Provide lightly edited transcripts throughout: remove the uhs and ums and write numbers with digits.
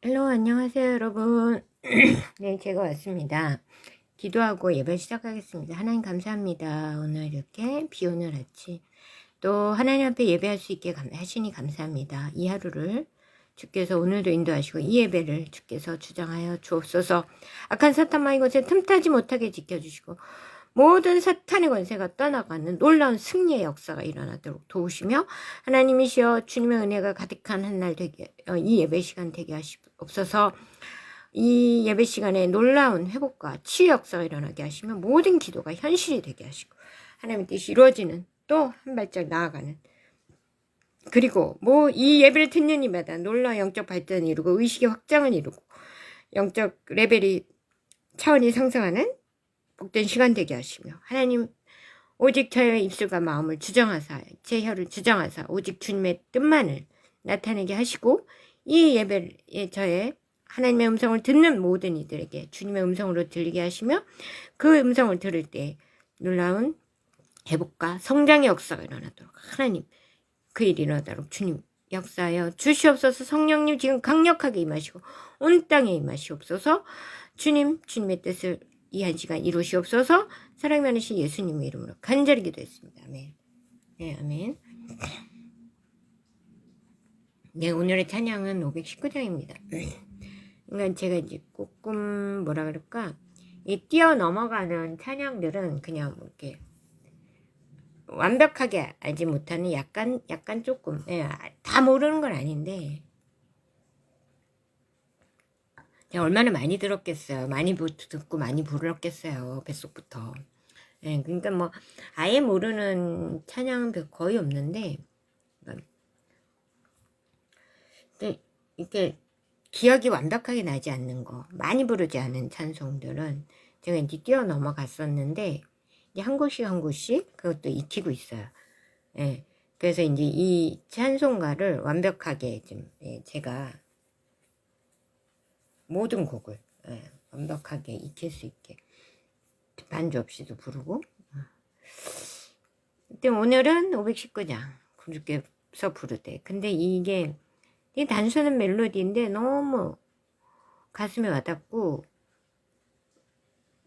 헬로 안녕하세요 여러분. 네, 제가 왔습니다. 기도하고 예배 시작하겠습니다. 하나님 감사합니다. 오늘 이렇게 비 오는 아침 또 하나님 앞에 예배할 수 있게 하시니 감사합니다. 이 하루를 주께서 오늘도 인도하시고 이 예배를 주께서 주장하여 주옵소서. 악한 사탄마의 것에 틈타지 못하게 지켜주시고 모든 사탄의 권세가 떠나가는 놀라운 승리의 역사가 일어나도록 도우시며 하나님이시여 주님의 은혜가 가득한 한 날 되게 이 예배 시간 되게 하시옵소서. 이 예배 시간에 놀라운 회복과 치유 역사가 일어나게 하시며 모든 기도가 현실이 되게 하시고 하나님의 뜻이 이루어지는 또 한 발짝 나아가는 그리고 이 예배를 듣는 이마다 놀라운 영적 발전을 이루고 의식의 확장을 이루고 영적 레벨이 차원이 상승하는 복된 시간 되게 하시며 하나님 오직 저의 입술과 마음을 주정하사 제 혀를 주정하사 오직 주님의 뜻만을 나타내게 하시고 이 예배에 저의 하나님의 음성을 듣는 모든 이들에게 주님의 음성으로 들리게 하시며 그 음성을 들을 때 놀라운 회복과 성장의 역사가 일어나도록 하나님 그 일이 일어나도록 주님 역사하여 주시옵소서. 성령님 지금 강력하게 임하시고 온 땅에 임하시옵소서. 주님의 뜻을 이 한 시간 이루시옵소서. 사랑이 많으신 예수님의 이름으로 간절히 기도했습니다. 아멘. 네, 아멘. 네, 오늘의 찬양은 519장입니다. 그러니까 제가 이제 조금 뭐라 그럴까, 이 뛰어넘어가는 찬양들은 그냥 이렇게 완벽하게 알지 못하는 약간 조금, 다 모르는 건 아닌데, 제가 얼마나 많이 들었겠어요. 많이 듣고 많이 불렀겠어요. 뱃속부터. 그러니까 아예 모르는 찬양은 거의 없는데, 근데 이렇게 기억이 완벽하게 나지 않는 거, 많이 부르지 않은 찬송들은 제가 이제 뛰어넘어갔었는데, 이제 한 곳씩 그것도 익히고 있어요. 그래서 이제 이 찬송가를 완벽하게 좀, 제가 모든 곡을 완벽하게 익힐 수 있게 반주 없이도 부르고. 근데 오늘은 519장 주께서 부르되, 근데 이게 단순한 멜로디인데 너무 가슴에 와닿고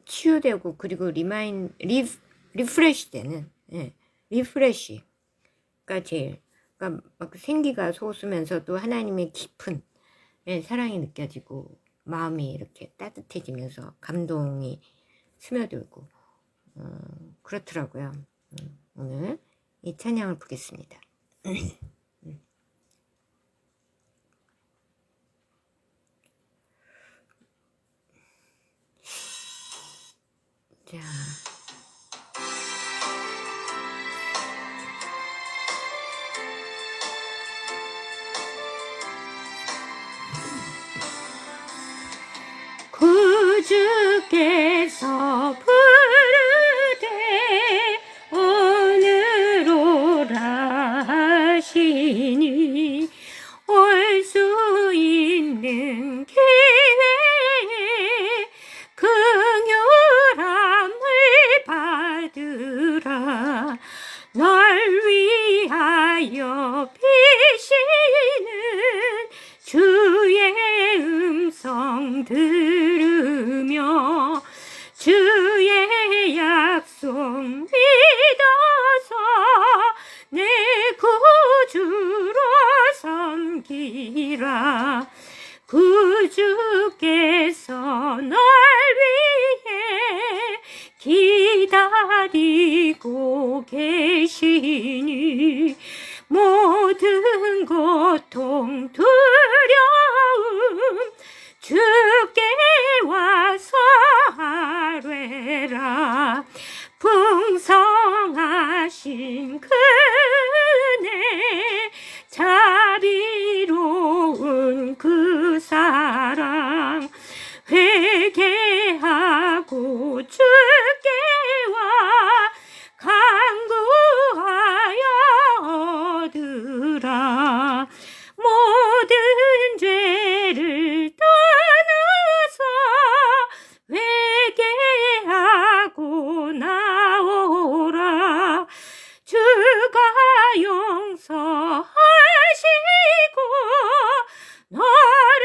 치유되고 그리고 리프레시 되는, 리프레시가 제일, 그러니까 막 생기가 솟으면서도 하나님의 깊은 사랑이 느껴지고 마음이 이렇게 따뜻해지면서 감동이 스며들고 그렇더라고요. 오늘 이 찬양을 부르겠습니다. 자, 구주께서 부르되 오늘 오라 하시니 올 수 있는 기회에 긍휼함을 받으라. 널 위하여 비시는 주의 음성 들으며 주의 약속 믿어서 내 구주로 섬기라. 구주께서 널 위해 기다리고 계시니 모든 고통 두려움 주께 와서 아뢰라. 풍성하신 그네 자비로운 그 사랑 회개하고 주께와 간구하여 얻으라. 모든 죄를 떠나서 회개하고 나오라. 주가 용서하시고 너를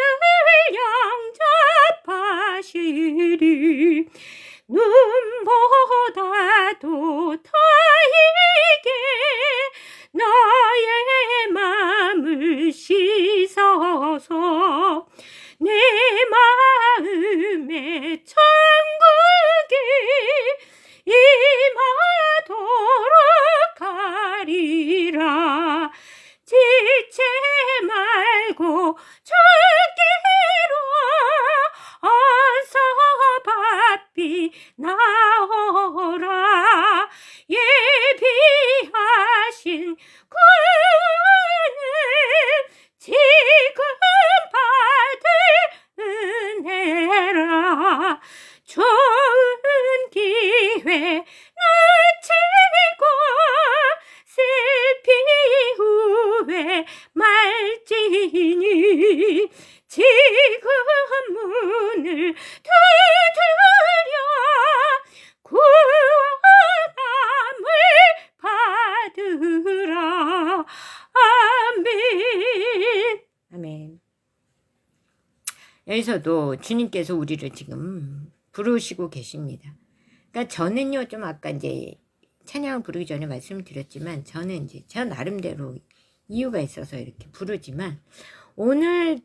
주시소서. 내 마음에 천국이 임하도록 하리라. 지체 말고 주께로 어서 바삐 나오라. 예비하신 구원은 지금 받을 은혜라. 좋은 기회 놓치고 슬피 후에 말지니 지금 문을 두드려 구원함을 받으라. 아멘. 아멘. 여기서도 주님께서 우리를 지금 부르시고 계십니다. 그러니까 저는요, 좀 아까 이제 찬양을 부르기 전에 말씀드렸지만, 저는 이제 저 나름대로 이유가 있어서 이렇게 부르지만, 오늘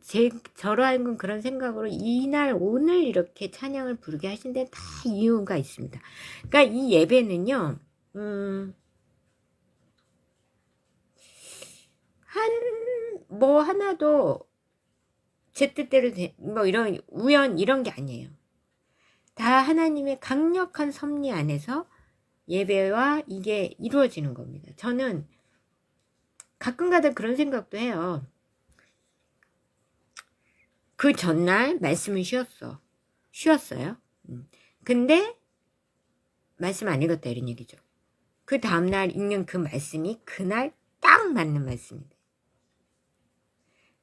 저로 하여금 그런 생각으로 이날 오늘 이렇게 찬양을 부르게 하신 데는 다 이유가 있습니다. 그러니까 이 예배는요, 하나도 제 뜻대로 이런 우연 이런 게 아니에요. 다 하나님의 강력한 섭리 안에서 예배와 이게 이루어지는 겁니다. 저는 가끔가다 그런 생각도 해요. 그 전날 말씀을 쉬었어요. 근데 말씀 안 읽었다 이런 얘기죠. 그 다음날 읽는 그 말씀이 그날 딱 맞는 말씀입니다.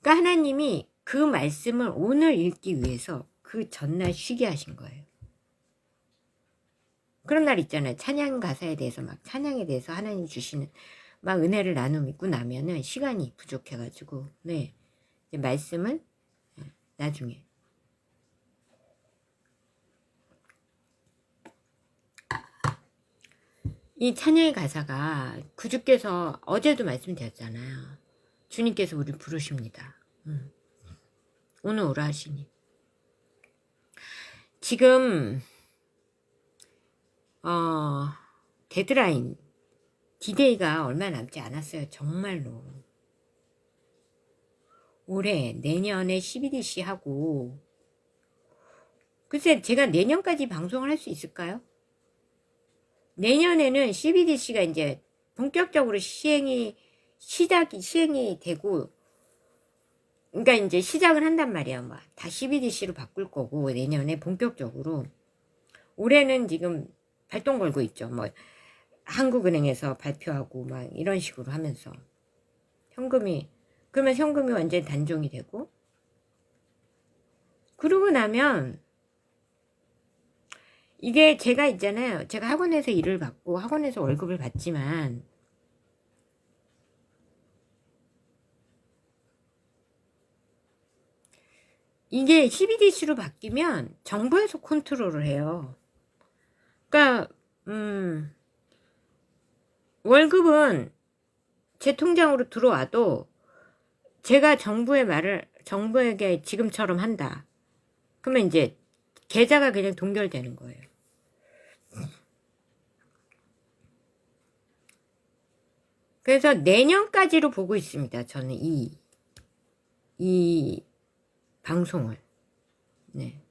그러니까 하나님이 그 말씀을 오늘 읽기 위해서 그 전날 쉬게 하신 거예요. 그런 날 있잖아요. 찬양 가사에 대해서 찬양에 대해서 하나님 주시는 은혜를 나누고 나면은 시간이 부족해가지고 이제 말씀은 나중에. 이 찬양의 가사가 구주께서 어제도 말씀드렸잖아요. 주님께서 우리 부르십니다. 오늘 오라 하시니. 지금 데드라인 디데이가 얼마 남지 않았어요. 정말로. 올해 내년에 12DC 하고 글쎄 제가 내년까지 방송을 할 수 있을까요? 내년에는 12DC가 이제 본격적으로 시행이 되고 그러니까 이제 시작을 한단 말이에요. 다 12DC로 바꿀 거고 내년에 본격적으로. 올해는 지금 발동 걸고 있죠. 한국은행에서 발표하고 이런 식으로 하면서 그러면 현금이 완전히 단종이 되고, 그러고 나면 이게 제가 있잖아요. 제가 학원에서 일을 받고 학원에서 월급을 받지만 이게 12DC로 바뀌면 정부에서 컨트롤을 해요. 그러니까 월급은 제 통장으로 들어와도 제가 정부에게 지금처럼 한다. 그러면 이제 계좌가 그냥 동결되는 거예요. 그래서 내년까지로 보고 있습니다. 저는 이 방송을. 네.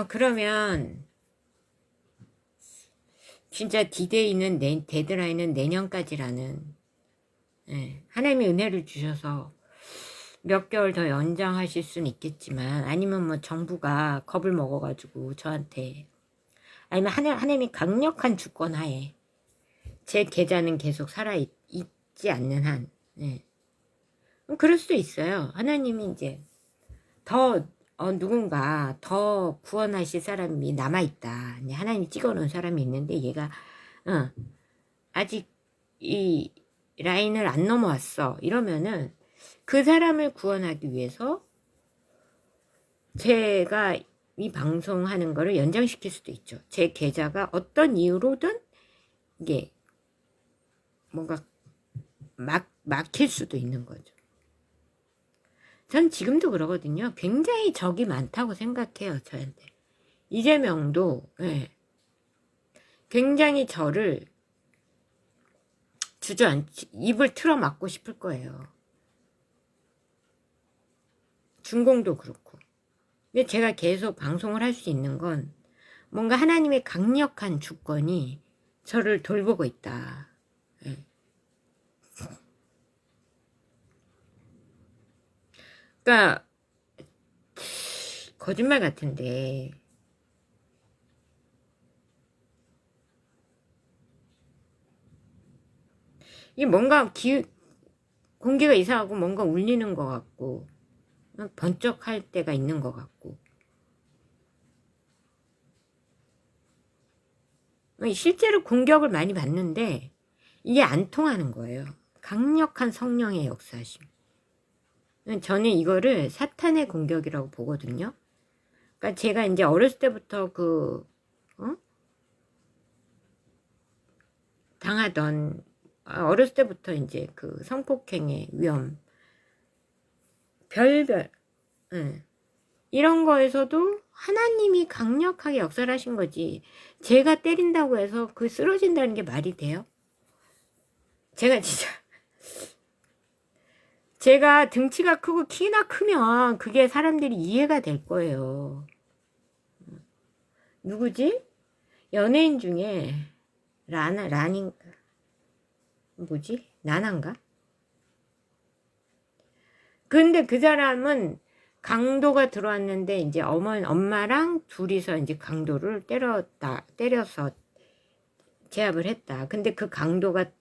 그러면 진짜 디데이는 데드라인은 내년까지라는 하나님의 은혜를 주셔서 몇 개월 더 연장하실 수는 있겠지만, 아니면 정부가 겁을 먹어가지고 저한테, 아니면 하나님이 강력한 주권 하에 제 계좌는 계속 살아있지 않는 한, 그럴 수도 있어요. 하나님이 이제 누군가 더 구원하실 사람이 남아있다. 하나님이 찍어놓은 사람이 있는데 얘가 아직 이 라인을 안 넘어왔어. 이러면은 그 사람을 구원하기 위해서 제가 이 방송하는 거를 연장시킬 수도 있죠. 제 계좌가 어떤 이유로든 이게 뭔가 막힐 수도 있는 거죠. 전 지금도 그러거든요. 굉장히 적이 많다고 생각해요, 저한테. 이재명도 굉장히 저를 입을 틀어 막고 싶을 거예요. 중공도 그렇고. 근데 제가 계속 방송을 할 수 있는 건 뭔가 하나님의 강력한 주권이 저를 돌보고 있다. 그러니까 거짓말 같은데 이게 뭔가 공기가 이상하고 뭔가 울리는 것 같고 번쩍할 때가 있는 것 같고 실제로 공격을 많이 받는데 이게 안 통하는 거예요. 강력한 성령의 역사심. 저는 이거를 사탄의 공격이라고 보거든요. 그러니까 제가 이제 어렸을 때부터 당하던 어렸을 때부터 이제 그 성폭행의 위험 이런 거에서도 하나님이 강력하게 역사를 하신 거지. 제가 때린다고 해서 그 쓰러진다는 게 말이 돼요? 제가 등치가 크고 키나 크면 그게 사람들이 이해가 될 거예요. 누구지? 연예인 중에 라닌가? 뭐지? 나나인가? 근데 그 사람은 강도가 들어왔는데 이제 엄마랑 둘이서 이제 강도를 때려서 제압을 했다. 근데 그 강도가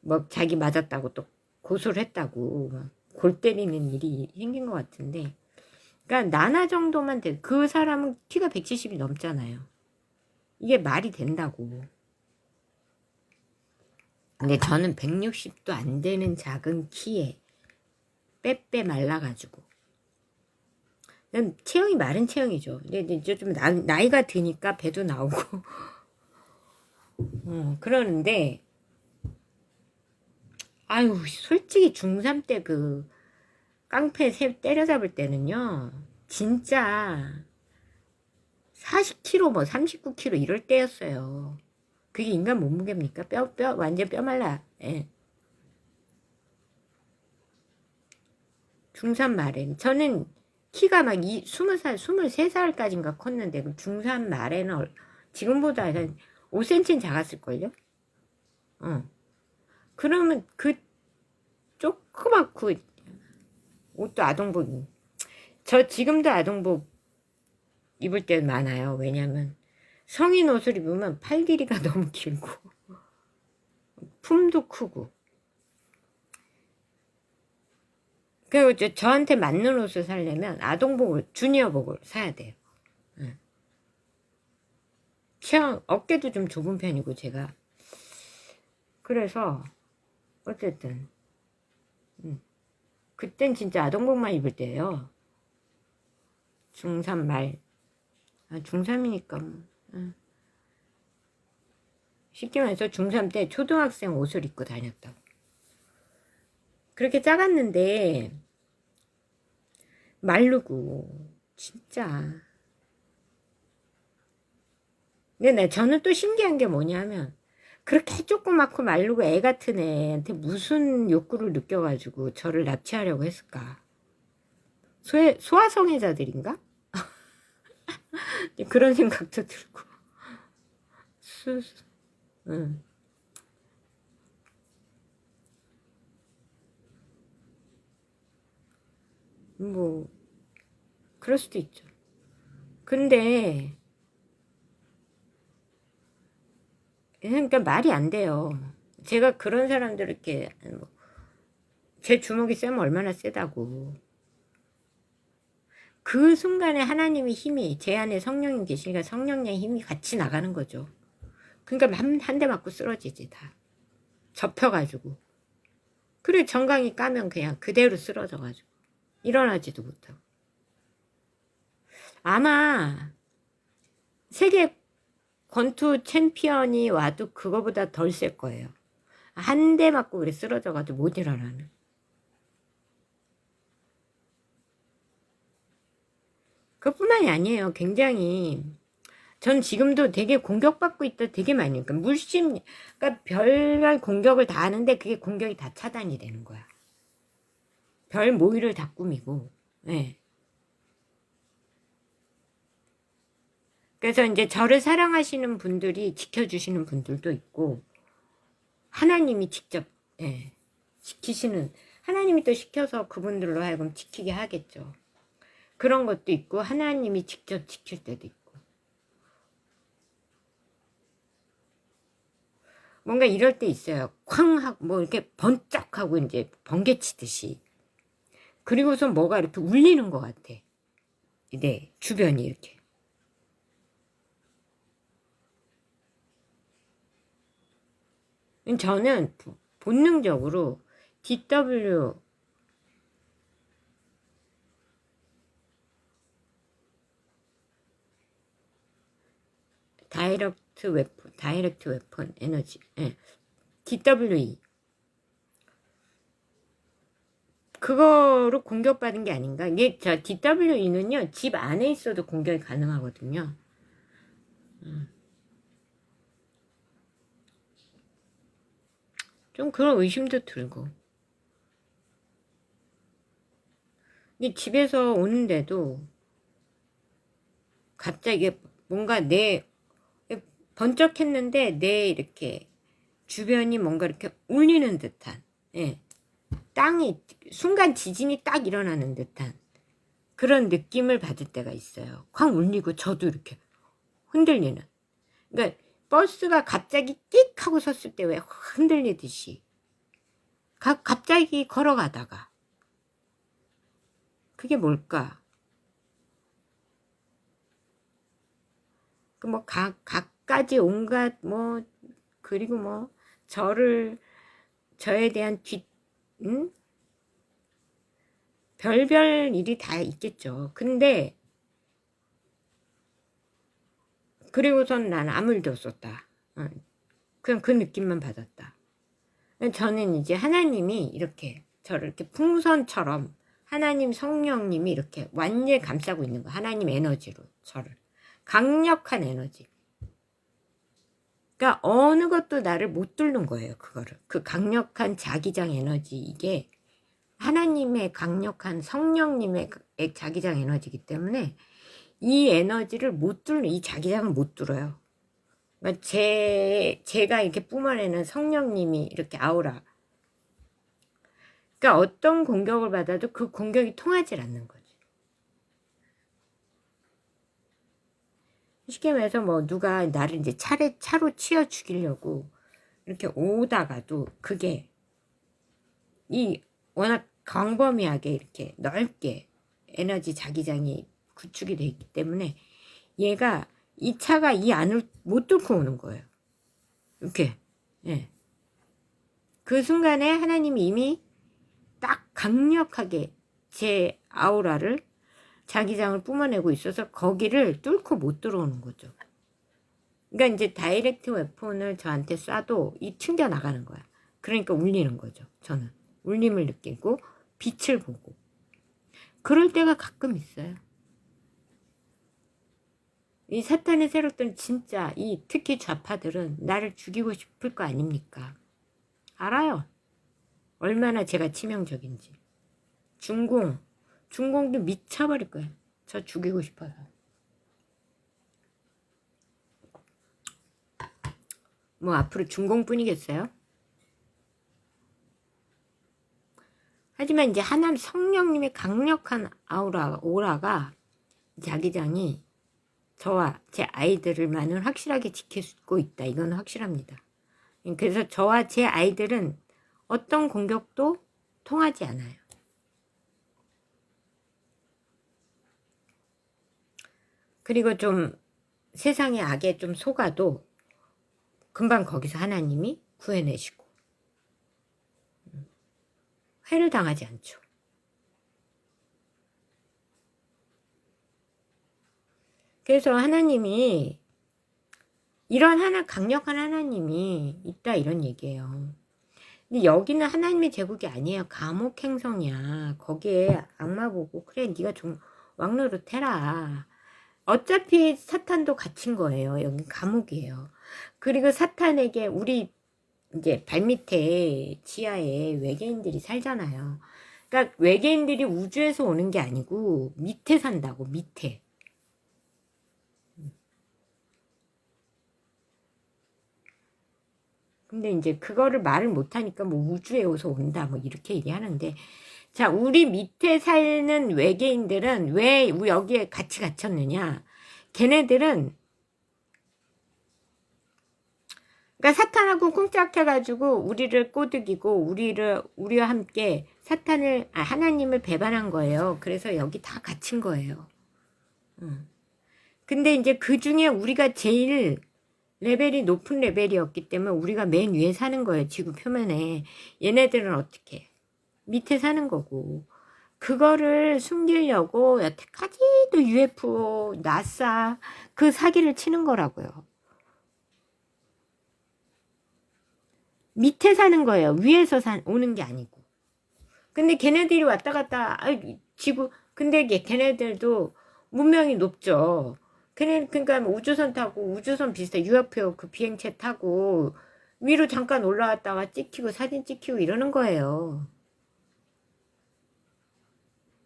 뭐 자기 맞았다고 또 고소를 했다고 골 때리는 일이 생긴 것 같은데, 그러니까 나나 정도만 그 사람은 키가 170이 넘잖아요. 이게 말이 된다고. 근데 저는 160도 안 되는 작은 키에 빼빼 말라가지고 체형이 마른 체형이죠. 근데 이제 좀 나이가 드니까 배도 나오고 그러는데 아유 솔직히 중3 때 그 깡패 때려잡을 때는요 진짜 40kg 뭐 39kg 이럴 때였어요. 그게 인간 몸무게입니까? 완전 뼈 말라. 예. 중3 말에 저는 키가 막 20살 23살까지인가 컸는데 중3 말에는 지금보다 한 5cm는 작았을걸요? 그러면 그 조그맣고 옷도 아동복 저 지금도 아동복 입을 때 많아요. 왜냐면 성인 옷을 입으면 팔 길이가 너무 길고 품도 크고 그리고 저한테 맞는 옷을 사려면 아동복을 주니어복을 사야 돼요. 어깨도 좀 좁은 편이고 제가 그래서 어쨌든 그땐 진짜 아동복만 입을 때예요. 중3 말 중3이니까 쉽게 말해서 중3 때 초등학생 옷을 입고 다녔다고. 그렇게 작았는데 마르고 진짜. 근데 저는 또 신기한 게 뭐냐면 그렇게 조그맣고 마르고 애 같은 애한테 무슨 욕구를 느껴가지고 저를 납치하려고 했을까? 소아성애자들인가? 그런 생각도 들고. 응. 뭐 그럴 수도 있죠. 근데 그러니까 말이 안 돼요. 제가 그런 사람들 이렇게 제 주먹이 세면 얼마나 세다고. 그 순간에 하나님의 힘이 제 안에 성령님 계시니까 성령의 힘이 같이 나가는 거죠. 그러니까 한 대 맞고 쓰러지지 다. 접혀가지고. 그래 정강이 까면 그냥 그대로 쓰러져가지고 일어나지도 못하고. 아마 세계 권투 챔피언이 와도 그거보다 덜 셀 거예요. 한 대 맞고 그래 쓰러져가지고 못 일어나는. 그것뿐만이 아니에요. 굉장히 전 지금도 되게 공격받고 있다 되게 많이. 그러니까 물심, 그러니까 별별 공격을 다 하는데 그게 공격이 다 차단이 되는 거야. 별 모의를 다 꾸미고. 네. 그래서 이제 저를 사랑하시는 분들이 지켜주시는 분들도 있고, 하나님이 직접, 예, 지키시는, 하나님이 또 시켜서 그분들로 하여금 지키게 하겠죠. 그런 것도 있고, 하나님이 직접 지킬 때도 있고. 뭔가 이럴 때 있어요. 쾅 하고, 뭐 이렇게 번쩍하고 이제 번개 치듯이. 그리고서 뭐가 이렇게 울리는 것 같아. 네, 주변이 이렇게. 저는 본능적으로 DW 다이렉트 웨폰 에너지, 예. DWE 그거로 공격받은 게 아닌가. 이게 DWE는요 집 안에 있어도 공격이 가능하거든요. 좀 그런 의심도 들고. 근데 집에서 오는데도 갑자기 뭔가 내 번쩍했는데 내 이렇게 주변이 뭔가 이렇게 울리는 듯한, 예. 땅이 순간 지진이 딱 일어나는 듯한 그런 느낌을 받을 때가 있어요. 쾅 울리고 저도 이렇게 흔들리는. 그러니까 버스가 갑자기 끽 하고 섰을 때 왜 흔들리듯이 갑자기 걸어가다가 그게 뭘까? 그 뭐 각가지 온갖 뭐 그리고 뭐 저에 대한 별별 일이 다 있겠죠. 근데 그리고선 난 아무 일도 없었다. 그냥 그 느낌만 받았다. 저는 이제 하나님이 이렇게 저를 이렇게 풍선처럼 하나님 성령님이 이렇게 완전히 감싸고 있는 거야. 하나님 에너지로 저를. 강력한 에너지. 그러니까 어느 것도 나를 못 뚫는 거예요. 그거를. 그 강력한 자기장 에너지 이게 하나님의 강력한 성령님의 자기장 에너지이기 때문에 이 에너지를 못 뚫는, 이 자기장을 못 뚫어요. 그러니까 제가 이렇게 뿜어내는 성령님이 이렇게 아우라. 그러니까 어떤 공격을 받아도 그 공격이 통하지 않는 거지. 쉽게 말해서 뭐 누가 나를 이제 차로 치어 죽이려고 이렇게 오다가도 그게 워낙 광범위하게 이렇게 넓게 에너지 자기장이 구축이 돼 있기 때문에 얘가 이 차가 이 안을 못 뚫고 오는 거예요. 이렇게. 예. 그 순간에 하나님이 이미 딱 강력하게 제 아우라를 자기장을 뿜어내고 있어서 거기를 뚫고 못 들어오는 거죠. 그러니까 이제 다이렉트 웨폰을 저한테 쏴도 이 튕겨 나가는 거야. 그러니까 울리는 거죠. 저는 울림을 느끼고 빛을 보고 그럴 때가 가끔 있어요. 이 사탄의 세력들은 진짜 특히 좌파들은 나를 죽이고 싶을 거 아닙니까? 알아요. 얼마나 제가 치명적인지. 중공도 미쳐버릴 거예요. 저 죽이고 싶어서. 뭐 앞으로 중공뿐이겠어요? 하지만 이제 하나님 성령님의 강력한 오라가 자기장이 저와 제 아이들만은 확실하게 지키고 있다. 이건 확실합니다. 그래서 저와 제 아이들은 어떤 공격도 통하지 않아요. 그리고 좀 세상의 악에 좀 속아도 금방 거기서 하나님이 구해내시고 회를 당하지 않죠. 그래서 하나님이 이런 강력한 하나님이 있다 이런 얘기예요. 근데 여기는 하나님의 제국이 아니에요. 감옥 행성이야. 거기에 악마 보고 그래 네가 좀 왕노릇 해라. 어차피 사탄도 갇힌 거예요. 여기 감옥이에요. 그리고 사탄에게 우리 이제 발밑에 지하에 외계인들이 살잖아요. 그러니까 외계인들이 우주에서 오는 게 아니고 밑에 산다고. 밑에. 근데 이제 그거를 말을 못하니까 뭐 우주에서 온다 뭐 이렇게 얘기하는데, 자, 우리 밑에 사는 외계인들은 왜 여기에 같이 갇혔느냐? 걔네들은 그러니까 사탄하고 쿵짝해가지고 우리를 꼬드기고 우리와 함께 하나님을 배반한 거예요. 그래서 여기 다 갇힌 거예요. 근데 이제 그 중에 우리가 제일 레벨이 높은 레벨이었기 때문에 우리가 맨 위에 사는 거예요. 지구 표면에. 얘네들은 어떻게? 밑에 사는 거고. 그거를 숨기려고 여태까지도 UFO, 나사 그 사기를 치는 거라고요. 밑에 사는 거예요. 위에서 오는 게 아니고. 근데 걔네들이 왔다 갔다 지구 근데 걔네들도 문명이 높죠. 그러니까 우주선 타고 우주선 비슷해 UFO 그 비행체 타고 위로 잠깐 올라왔다가 찍히고 사진 찍히고 이러는 거예요.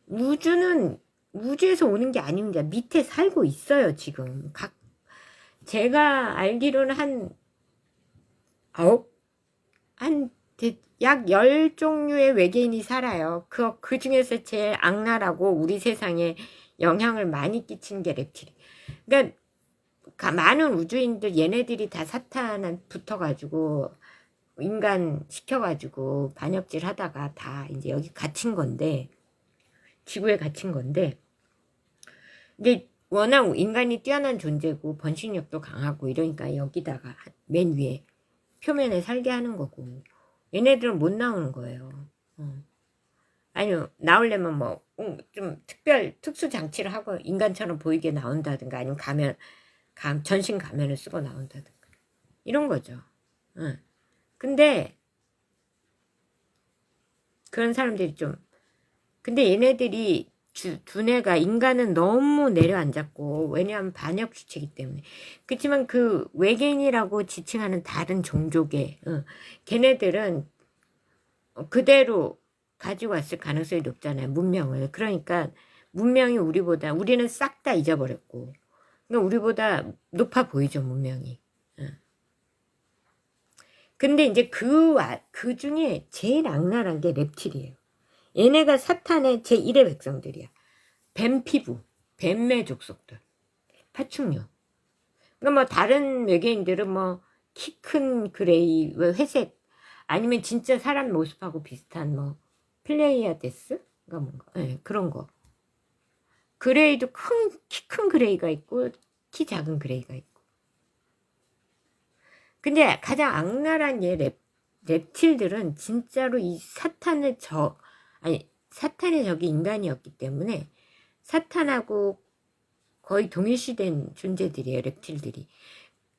우주는 우주에서 오는 게 아닙니다. 밑에 살고 있어요 지금. 제가 알기로는 약 10종류의 외계인이 살아요. 그 중에서 제일 악랄하고 우리 세상에 영향을 많이 끼친 게 reptil. 그러니까 많은 우주인들 얘네들이 다 사탄 붙어가지고 인간 시켜가지고 반역질 하다가 다 이제 여기 갇힌 건데, 지구에 갇힌 건데, 이제 워낙 인간이 뛰어난 존재고 번식력도 강하고 이러니까 여기다가 맨 위에 표면에 살게 하는 거고, 얘네들은 못 나오는 거예요. 아니요, 나오려면 뭐 좀 특수 장치를 하고 인간처럼 보이게 나온다든가, 아니면 전신 가면을 쓰고 나온다든가 이런 거죠. 근데 그런 사람들이 근데 얘네들이 두뇌가 인간은 너무 내려앉았고, 왜냐하면 반역 주체이기 때문에. 그렇지만 그 외계인이라고 지칭하는 다른 종족의 걔네들은 그대로 가지고 왔을 가능성이 높잖아요. 문명을. 그러니까 문명이 우리는 싹 다 잊어버렸고, 그러니까 우리보다 높아 보이죠, 문명이. 근데 이제 그 중에 제일 악랄한 게 reptil이에요. 얘네가 사탄의 제1의 백성들이야. 뱀 피부, 뱀의 족속들, 파충류. 그러니까 뭐 다른 외계인들은 뭐 키 큰 그레이, 회색, 아니면 진짜 사람 모습하고 비슷한 뭐 플레이아데스가 뭔가, 그런 거. 그레이도 키 큰 그레이가 있고 키 작은 그레이가 있고. 근데 가장 악랄한 reptil들은 진짜로 이 사탄의 적이 인간이었기 때문에 사탄하고 거의 동일시된 존재들이에요, reptil들이.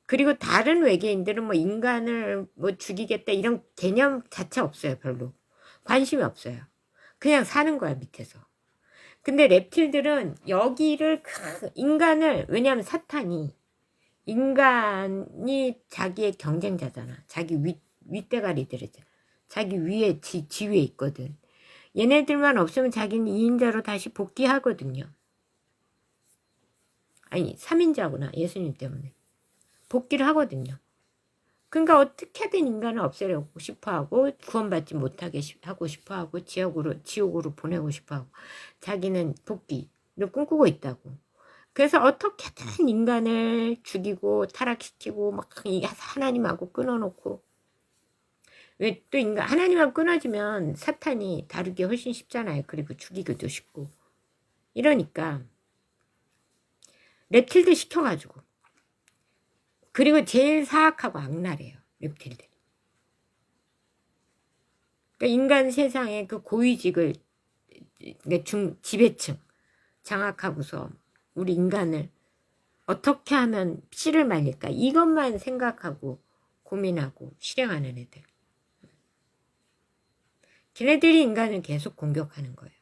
그리고 다른 외계인들은 뭐 인간을 뭐 죽이겠다 이런 개념 자체 없어요, 별로. 관심이 없어요. 그냥 사는 거야, 밑에서. 근데 reptil들은 왜냐하면 사탄이, 인간이 자기의 경쟁자잖아. 자기 윗대가리들이잖아. 자기 위에 지위에 있거든. 얘네들만 없으면 자기는 2인자로 다시 복귀하거든요. 아니 3인자구나. 예수님 때문에 복귀를 하거든요. 그러니까 어떻게든 인간을 없애려고 싶어하고 구원받지 못하게 하고 싶어하고 지옥으로 보내고 싶어하고 자기는 복귀를 꿈꾸고 있다고. 그래서 어떻게든 인간을 죽이고 타락시키고 막 하나님하고 끊어놓고. 왜 또 하나님하고 끊어지면 사탄이 다루기 훨씬 쉽잖아요. 그리고 죽이기도 쉽고. 이러니까 랩틸들 시켜가지고. 그리고 제일 사악하고 악랄해요, 랩틸들. 그러니까 인간 세상의 그 고위직을 지배층 장악하고서 우리 인간을 어떻게 하면 씨를 말릴까? 이것만 생각하고 고민하고 실행하는 애들. 걔네들이 인간을 계속 공격하는 거예요.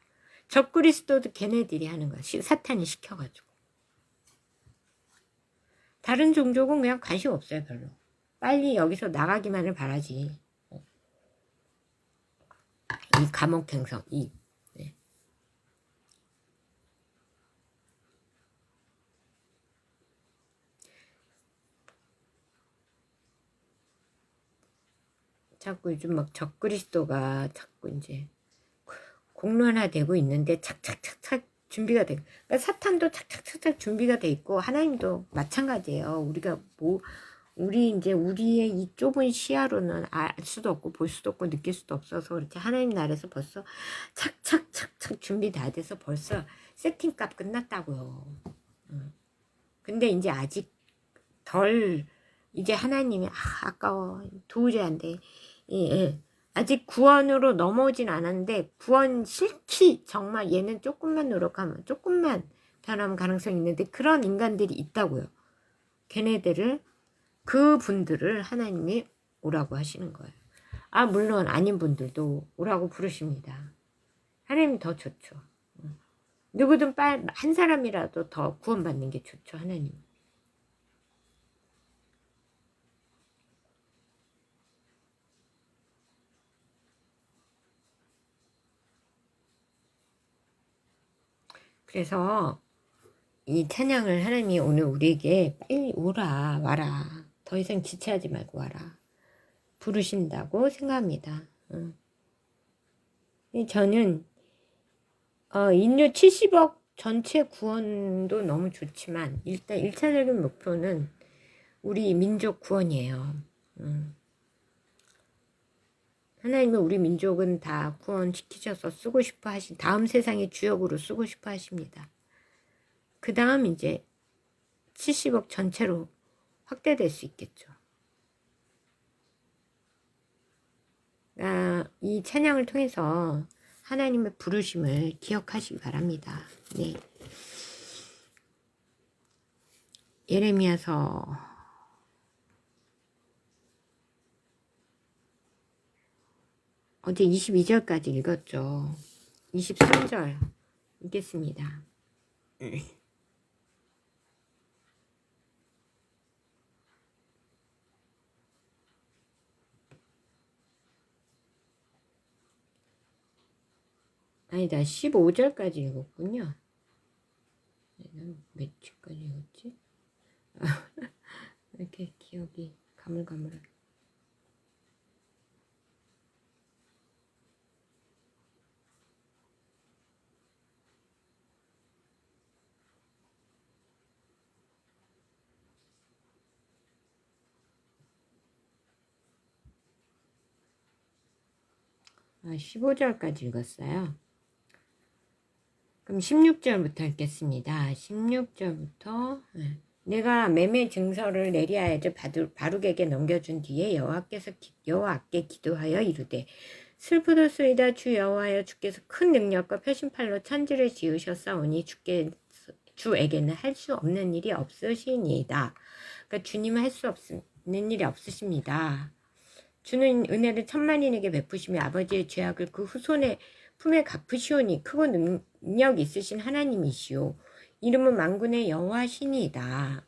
적그리스도도 걔네들이 하는 거야. 사탄이 시켜가지고. 다른 종족은 그냥 관심 없어요, 별로. 빨리 여기서 나가기만을 바라지. 이 감옥행성, 네. 자꾸 요즘 막 적그리스도가 자꾸 이제 공론화되고 있는데 착착착착 준비가 되고, 그러니까 사탄도 착착착착 준비가 돼 있고 하나님도 마찬가지예요. 우리 이제 우리의 이 좁은 시야로는 알 수도 없고 볼 수도 없고 느낄 수도 없어서 그렇지, 하나님 나라에서 벌써 착착착착 준비 다 돼서 벌써 세팅값 끝났다고요. 근데 이제 아직 덜, 이제 하나님이 아까워 도저히 안 돼. 예. 아직 구원으로 넘어오진 않았는데 구원 싫지, 정말 얘는 조금만 노력하면 조금만 변하면 가능성이 있는데 그런 인간들이 있다고요. 걔네들을, 그분들을 하나님이 오라고 하시는 거예요. 물론 아닌 분들도 오라고 부르십니다. 하나님이 더 좋죠. 누구든 한 사람이라도 더 구원받는 게 좋죠, 하나님. 그래서 이 찬양을 하나님이 오늘 우리에게 빨리 오라, 와라, 더 이상 지체하지 말고 와라 부르신다고 생각합니다. 저는 인류 70억 전체 구원도 너무 좋지만 일단 1차적인 목표는 우리 민족 구원이에요. 하나님은 우리 민족은 다 구원시키셔서 쓰고 싶어 다음 세상의 주역으로 쓰고 싶어 하십니다. 그 다음 이제 70억 전체로 확대될 수 있겠죠. 이 찬양을 통해서 하나님의 부르심을 기억하시기 바랍니다. 네. 예레미야서 어제 22절까지 읽었죠. 23절 읽겠습니다. 아니다, 15절까지 읽었군요. 몇 주까지 읽었지? 이렇게 기억이 가물가물하게. 아, 15절까지 읽었어요. 그럼 16절부터 읽겠습니다. 16절부터 내가 매매 증서를 내리하여져 바룩에게 넘겨준 뒤에 여호와께 기도하여 이르되 슬프도소이다. 주 여호와여, 주께서 큰 능력과 표심팔로 천지를 지으셨사오니 주에게는 할 수 없는 일이 없으시니이다. 그러니까 주님은 할 수 없는 일이 없으십니다. 주는 은혜를 천만인에게 베푸시며 아버지의 죄악을 그 후손의 품에 갚으시오니 크고 능력 있으신 하나님이시오. 이름은 만군의 여호와시니이다.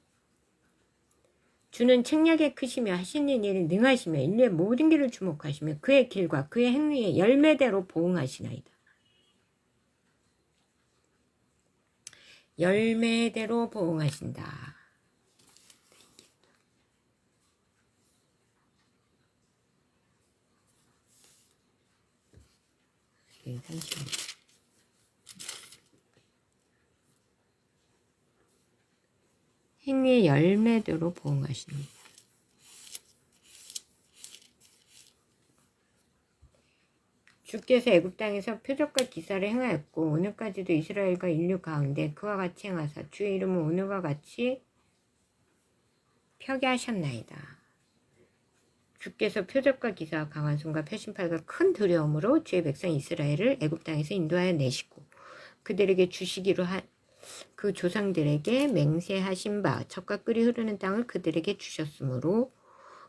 주는 책략에 크시며 하시는 일을 능하시며 인류의 모든 길을 주목하시며 그의 길과 그의 행위의 열매대로 보응하시나이다. 열매대로 보응하신다. 잠시만요. 행위의 열매대로 보응하십니다. 주께서 애굽 땅에서 표적과 기사를 행하였고 오늘까지도 이스라엘과 인류 가운데 그와 같이 행하사 주의 이름은 오늘과 같이 펴게 하셨나이다. 주께서 표적과 기사와 강한 손과 표심팔과 큰 두려움으로 주의 백성 이스라엘을 애굽 땅에서 인도하여 내시고 그들에게 주시기로 한 그 조상들에게 맹세하신 바 젖과 꿀이 흐르는 땅을 그들에게 주셨으므로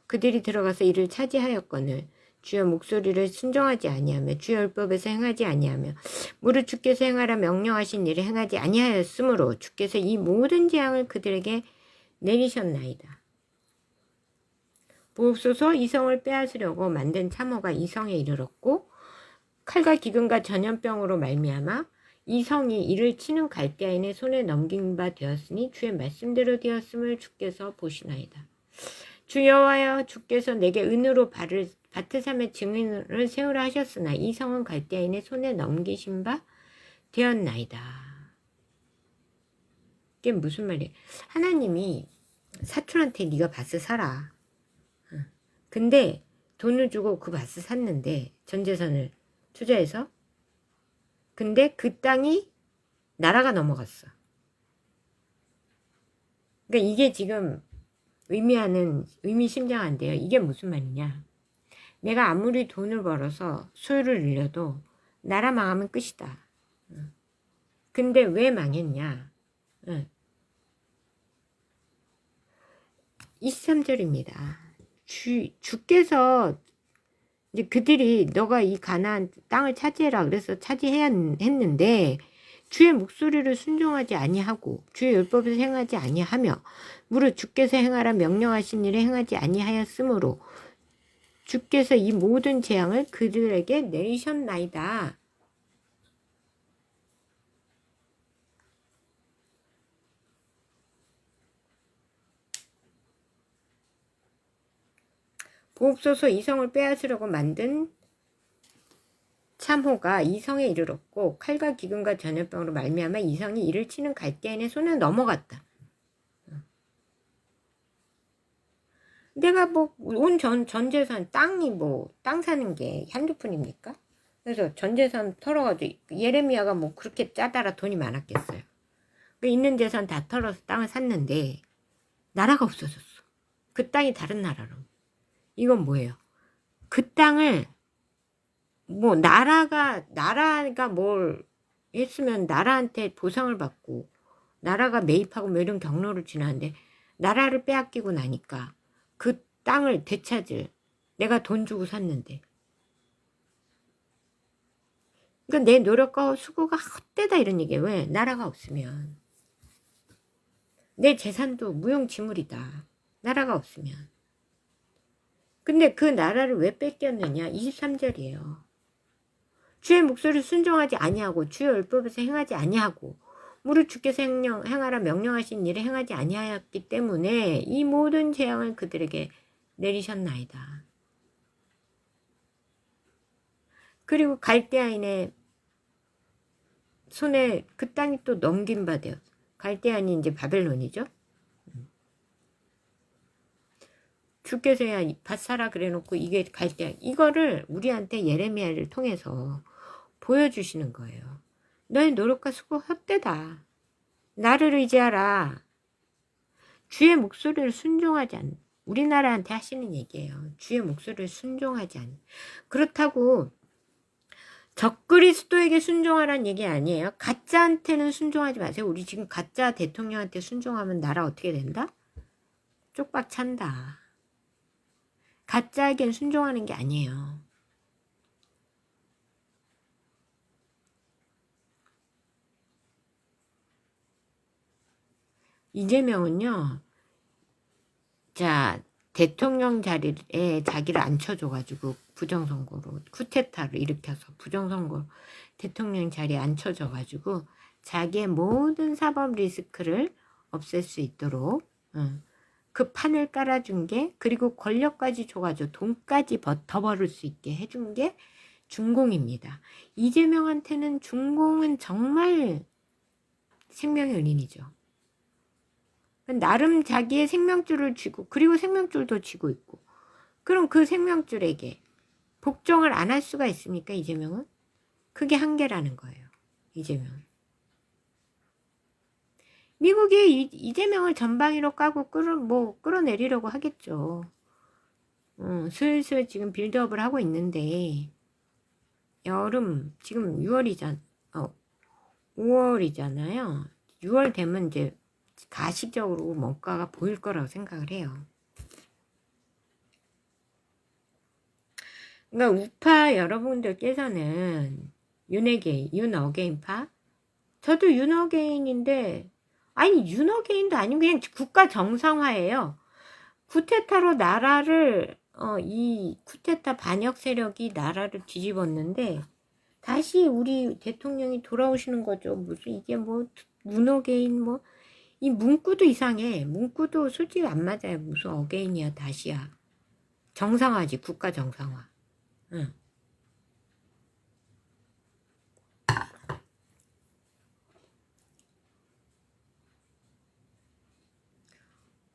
그들이 들어가서 이를 차지하였거늘 주의 목소리를 순종하지 아니하며 주의 율법에서 행하지 아니하며 무릇 주께서 행하라 명령하신 일을 행하지 아니하였으므로 주께서 이 모든 재앙을 그들에게 내리셨나이다. 보옵소서 이성을 빼앗으려고 만든 참호가 이성에 이르렀고 칼과 기근과 전염병으로 말미암아 이 성이 이를 치는 갈대아인의 손에 넘긴 바 되었으니 주의 말씀대로 되었음을 주께서 보시나이다. 주 여호와여 주께서 내게 은으로 바트삼의 증인을 세우라 하셨으나 이 성은 갈대아인의 손에 넘기신 바 되었나이다. 이게 무슨 말이에요? 하나님이 사촌한테 네가 밭을 사라. 근데 돈을 주고 그 밭을 샀는데 전재산을 투자해서 근데 그 땅이 나라가 넘어갔어. 그러니까 이게 지금 의미심장한데요. 이게 무슨 말이냐. 내가 아무리 돈을 벌어서 소유를 늘려도 나라 망하면 끝이다. 근데 왜 망했냐. 23절입니다. 주께서 이제 그들이 너가 이 가나안 땅을 차지해라 그래서 차지해야 했는데 주의 목소리를 순종하지 아니하고 주의 율법에서 행하지 아니하며 무릇 주께서 행하라 명령하신 일을 행하지 아니하였으므로 주께서 이 모든 재앙을 그들에게 내리셨나이다. 보옵소서 이성을 빼앗으려고 만든 참호가 이성에 이르렀고 칼과 기근과 전염병으로 말미암아 이성이 이를 치는 갈대아인의 손에 넘어갔다. 내가 뭐 온 전재산 땅이 뭐 땅 사는 게 한두 푼입니까? 그래서 전재산 털어가지고 예레미야가 뭐 그렇게 짜다라 돈이 많았겠어요. 있는 재산 다 털어서 땅을 샀는데 나라가 없어졌어. 그 땅이 다른 나라로. 이건 뭐예요? 그 땅을 뭐 나라가 뭘 했으면 나라한테 보상을 받고 나라가 매입하고 뭐 이런 경로를 지나는데 나라를 빼앗기고 나니까 그 땅을 되찾을 내가 돈 주고 샀는데 그러니까 내 노력과 수고가 헛되다 이런 얘기예요. 왜? 나라가 없으면 내 재산도 무용지물이다. 나라가 없으면. 근데 그 나라를 왜 뺏겼느냐? 23절이에요. 주의 목소리를 순종하지 아니하고 주의 율법에서 행하지 아니하고 무릇 주께서 행하라 명령하신 일을 행하지 아니하였기 때문에 이 모든 재앙을 그들에게 내리셨나이다. 그리고 갈대아인의 손에 그 땅이 또 넘긴 바 되었어. 갈대아인이 이제 바벨론이죠. 주께서 야 밭 사라 그래놓고 이게 갈대아인. 이거를 우리한테 예레미야를 통해서 보여주시는 거예요. 너의 노력과 수고 헛되다. 나를 의지하라. 주의 목소리를 순종하지 않는 우리나라한테 하시는 얘기예요. 주의 목소리를 순종하지 않는 그렇다고 적그리스도에게 순종하라는 얘기 아니에요. 가짜한테는 순종하지 마세요. 우리 지금 가짜 대통령한테 순종하면 나라 어떻게 된다? 쪽박 찬다. 가짜에겐 순종하는 게 아니에요. 이재명은요, 자, 대통령 자리에 자기를 앉혀줘가지고 부정선거로, 쿠데타를 일으켜서 부정선거로 대통령 자리에 앉혀줘가지고 자기의 모든 사법 리스크를 없앨 수 있도록 그 판을 깔아준 게 그리고 권력까지 줘가지고 돈까지 더 벌을 수 있게 해준 게 중공입니다. 이재명한테는 중공은 정말 생명의 은인이죠. 나름 자기의 생명줄을 쥐고 그리고 생명줄도 쥐고 있고 그럼 그 생명줄에게 복종을 안 할 수가 있습니까? 이재명은? 그게 한계라는 거예요. 이재명은. 미국이 이재명을 전방위로 까고 끌어내리려고 하겠죠. 슬슬 지금 빌드업을 하고 있는데 여름 지금 5월이잖아요. 6월 되면 이제 가시적으로 뭔가가 보일 거라고 생각을 해요. 그러니까 우파 여러분들께서는 윤어게인파? 저도 윤어게인인데, 아니 윤어게인도 아니고 그냥 국가 정상화예요. 쿠데타로 나라를 이 쿠데타 반역 세력이 나라를 뒤집었는데 다시 우리 대통령이 돌아오시는 거죠. 무슨 이게 뭐 윤어게인 뭐 이 문구도 이상해. 문구도 솔직히 안 맞아요. 무슨 어게인이야 다시야. 정상화지, 국가 정상화. 응.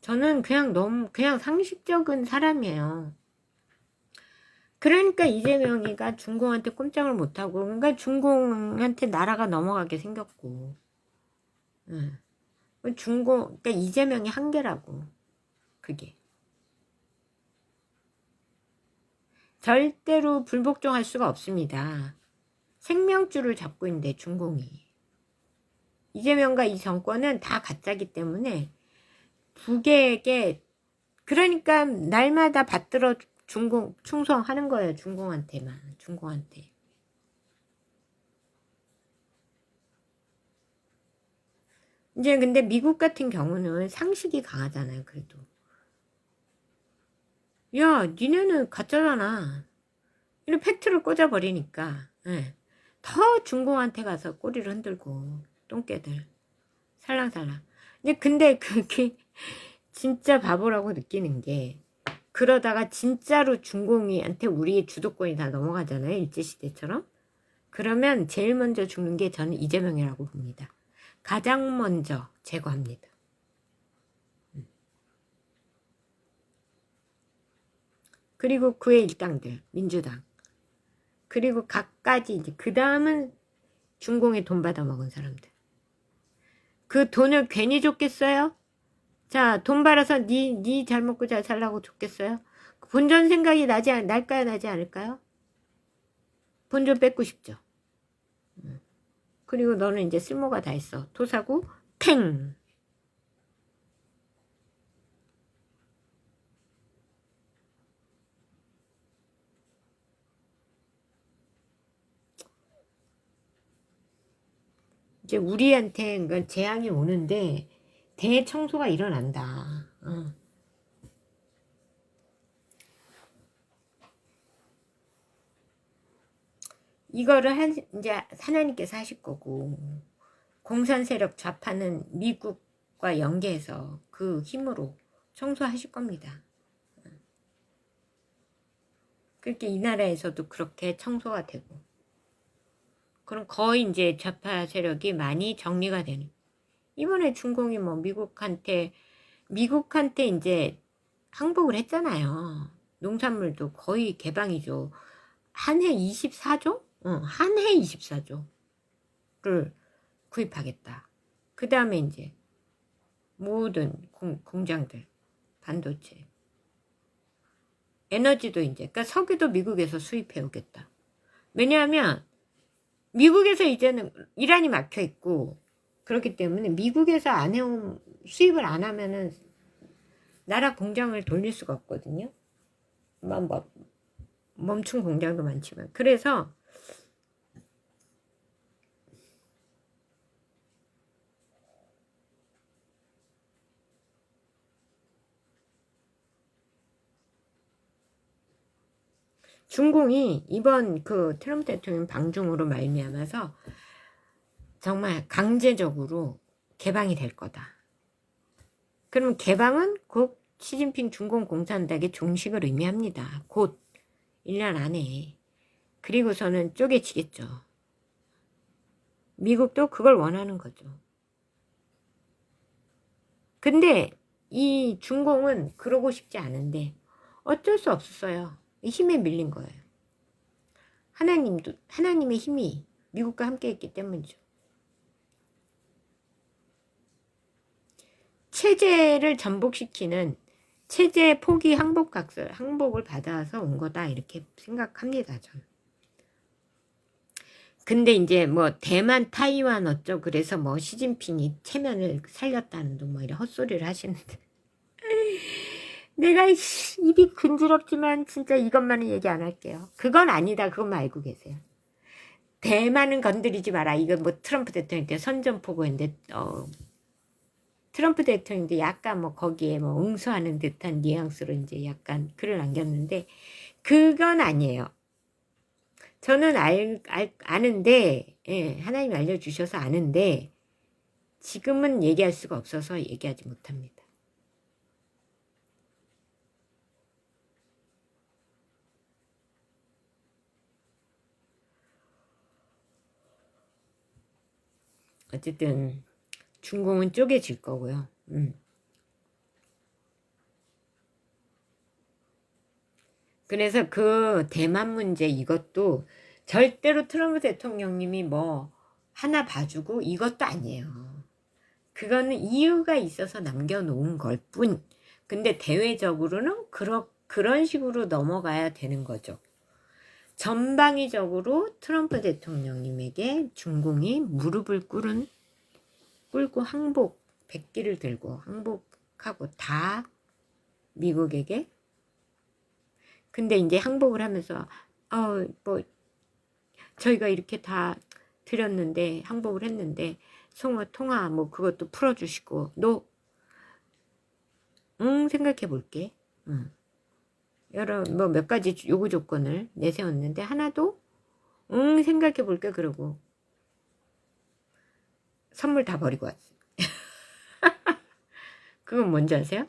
저는 그냥 상식적인 사람이에요. 그러니까 이재명이가 중공한테 꼼짝을 못하고, 그러니까 중공한테 나라가 넘어가게 생겼고, 응. 그러니까 이재명이 한계라고, 그게. 절대로 불복종할 수가 없습니다. 생명줄을 잡고 있는데, 중공이. 이재명과 이 정권은 다 가짜기 때문에, 북에게, 그러니까 날마다 받들어 충성하는 거예요, 중공한테. 이제 근데 미국 같은 경우는 상식이 강하잖아요, 그래도. 야, 니네는 가짜잖아. 이런 팩트를 꽂아버리니까, 예. 더 중공한테 가서 꼬리를 흔들고, 똥개들. 살랑살랑. 근데 그게 진짜 바보라고 느끼는 게, 그러다가 진짜로 중공이한테 우리의 주도권이 다 넘어가잖아요, 일제시대처럼. 그러면 제일 먼저 죽는 게 저는 이재명이라고 봅니다. 가장 먼저 제거합니다. 그리고 그의 일당들, 민주당. 그리고 각가지 이제 그 다음은 중공에 돈 받아 먹은 사람들. 그 돈을 괜히 줬겠어요? 자, 돈 벌어서 니 잘 먹고 잘 살라고 줬겠어요? 본전 생각이 날까요, 나지 않을까요? 본전 뺏고 싶죠. 그리고 너는 이제 쓸모가 다 있어. 토사구 탱. 이제 우리한테 그러니까 재앙이 오는데 대청소가 일어난다. 이거를 이제 하나님께서 하실 거고, 공산 세력 좌파는 미국과 연계해서 그 힘으로 청소하실 겁니다. 그렇게 이 나라에서도 그렇게 청소가 되고, 그럼 거의 이제 좌파 세력이 많이 정리가 되는. 이번에 중공이 뭐 미국한테 이제 항복을 했잖아요. 농산물도 거의 개방이죠. 한 해 24조? 한 해 24조를 구입하겠다. 그 다음에 이제 모든 공장들, 반도체, 에너지도 이제, 그러니까 석유도 미국에서 수입해 오겠다. 왜냐하면 미국에서 이제는 이란이 막혀 있고 그렇기 때문에 미국에서 안 해온 수입을 안 하면은 나라 공장을 돌릴 수가 없거든요. 뭐 멈춘 공장도 많지만 그래서 중공이 이번 그 트럼프 대통령 방중으로 말미암아서 정말 강제적으로 개방이 될 거다. 그럼 개방은 곧 시진핑 중공 공산당의 종식을 의미합니다. 곧 1년 안에. 그리고서는 쪼개지겠죠. 미국도 그걸 원하는 거죠. 근데 이 중공은 그러고 싶지 않은데 어쩔 수 없었어요. 힘에 밀린 거예요. 하나님의 힘이 미국과 함께 있기 때문이죠. 체제를 전복시키는 체제 포기 항복을 받아서 온 거다 이렇게 생각합니다. 저는. 근데 이제 뭐 대만, 타이완 어쩌고 그래서 뭐 시진핑이 체면을 살렸다는 둥 뭐 이런 헛소리를 하시는데 내가 입이 근지럽지만 진짜 이것만은 얘기 안 할게요. 그건 아니다. 그것만 알고 계세요. 대만은 건드리지 마라. 이거 뭐 트럼프 대통령 때 선전포고인데 트럼프 대통령도 약간 뭐 거기에 뭐 응수하는 듯한 뉘앙스로 이제 약간 글을 남겼는데 그건 아니에요. 저는 아는데, 예, 하나님이 알려주셔서 아는데, 지금은 얘기할 수가 없어서 얘기하지 못합니다. 어쨌든, 중공은 쪼개질 거고요. 그래서 그 대만 문제 이것도 절대로 트럼프 대통령님이 뭐 하나 봐주고 이것도 아니에요. 그거는 이유가 있어서 남겨놓은 걸 뿐. 근데 대외적으로는 그런 식으로 넘어가야 되는 거죠. 전방위적으로 트럼프 대통령님에게 중공이 무릎을 꿇고 항복, 백기를 들고 항복하고 다 미국에게. 근데 이제 항복을 하면서 뭐 저희가 이렇게 다 드렸는데 항복을 했는데 통화 뭐 그것도 풀어주시고 생각해 볼게. 여러 뭐 몇 가지 요구 조건을 내세웠는데 하나도 생각해 볼게 그러고 선물 다 버리고 왔어. 그건 뭔지 아세요?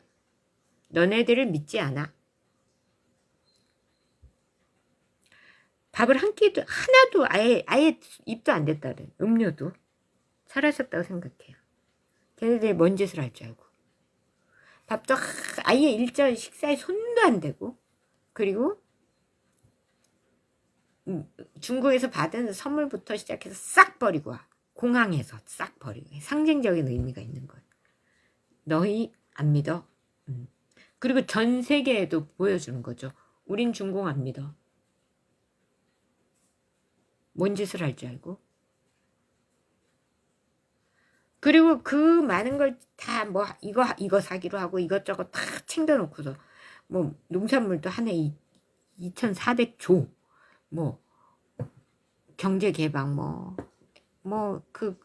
너네들을 믿지 않아. 밥을 한 끼도 하나도 아예 입도 안 댔다는 음료도 사라졌다고 생각해요. 걔네들이 뭔 짓을 할 줄 알고 밥도 아예 일절 식사에 손도 안 대고 그리고 중국에서 받은 선물부터 시작해서 싹 버리고 와. 공항에서 싹 버리고 상징적인 의미가 있는 거예요. 너희 안 믿어? 그리고 전 세계에도 보여주는 거죠. 우린 중공 안 믿어. 뭔 짓을 할 줄 알고. 그리고 그 많은 걸 다 뭐 이거 사기로 하고 이것저것 다 챙겨놓고서 뭐 농산물도 한 해 2,400조 뭐 경제개방 뭐 그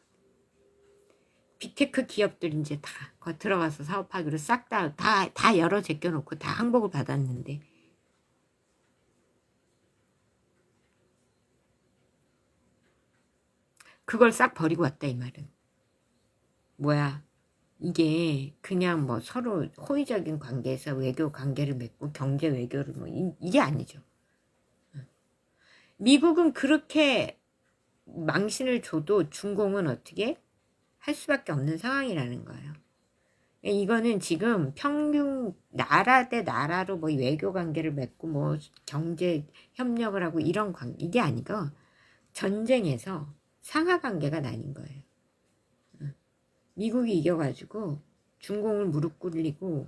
빅테크 기업들 이제 다 들어가서 사업하기로 싹 다 열어 제껴놓고 다 항복을 받았는데 그걸 싹 버리고 왔다 이 말은. 뭐야 이게 그냥 뭐 서로 호의적인 관계에서 외교 관계를 맺고 경제 외교를 뭐 이게 아니죠. 미국은 그렇게 망신을 줘도 중공은 어떻게 할 수밖에 없는 상황이라는 거예요. 이거는 지금 평균 나라 대 나라로 뭐 외교 관계를 맺고 뭐 경제 협력을 하고 이런 이게 아니고 전쟁에서 상하 관계가 나뉜 거예요. 미국이 이겨가지고 중공을 무릎 꿇리고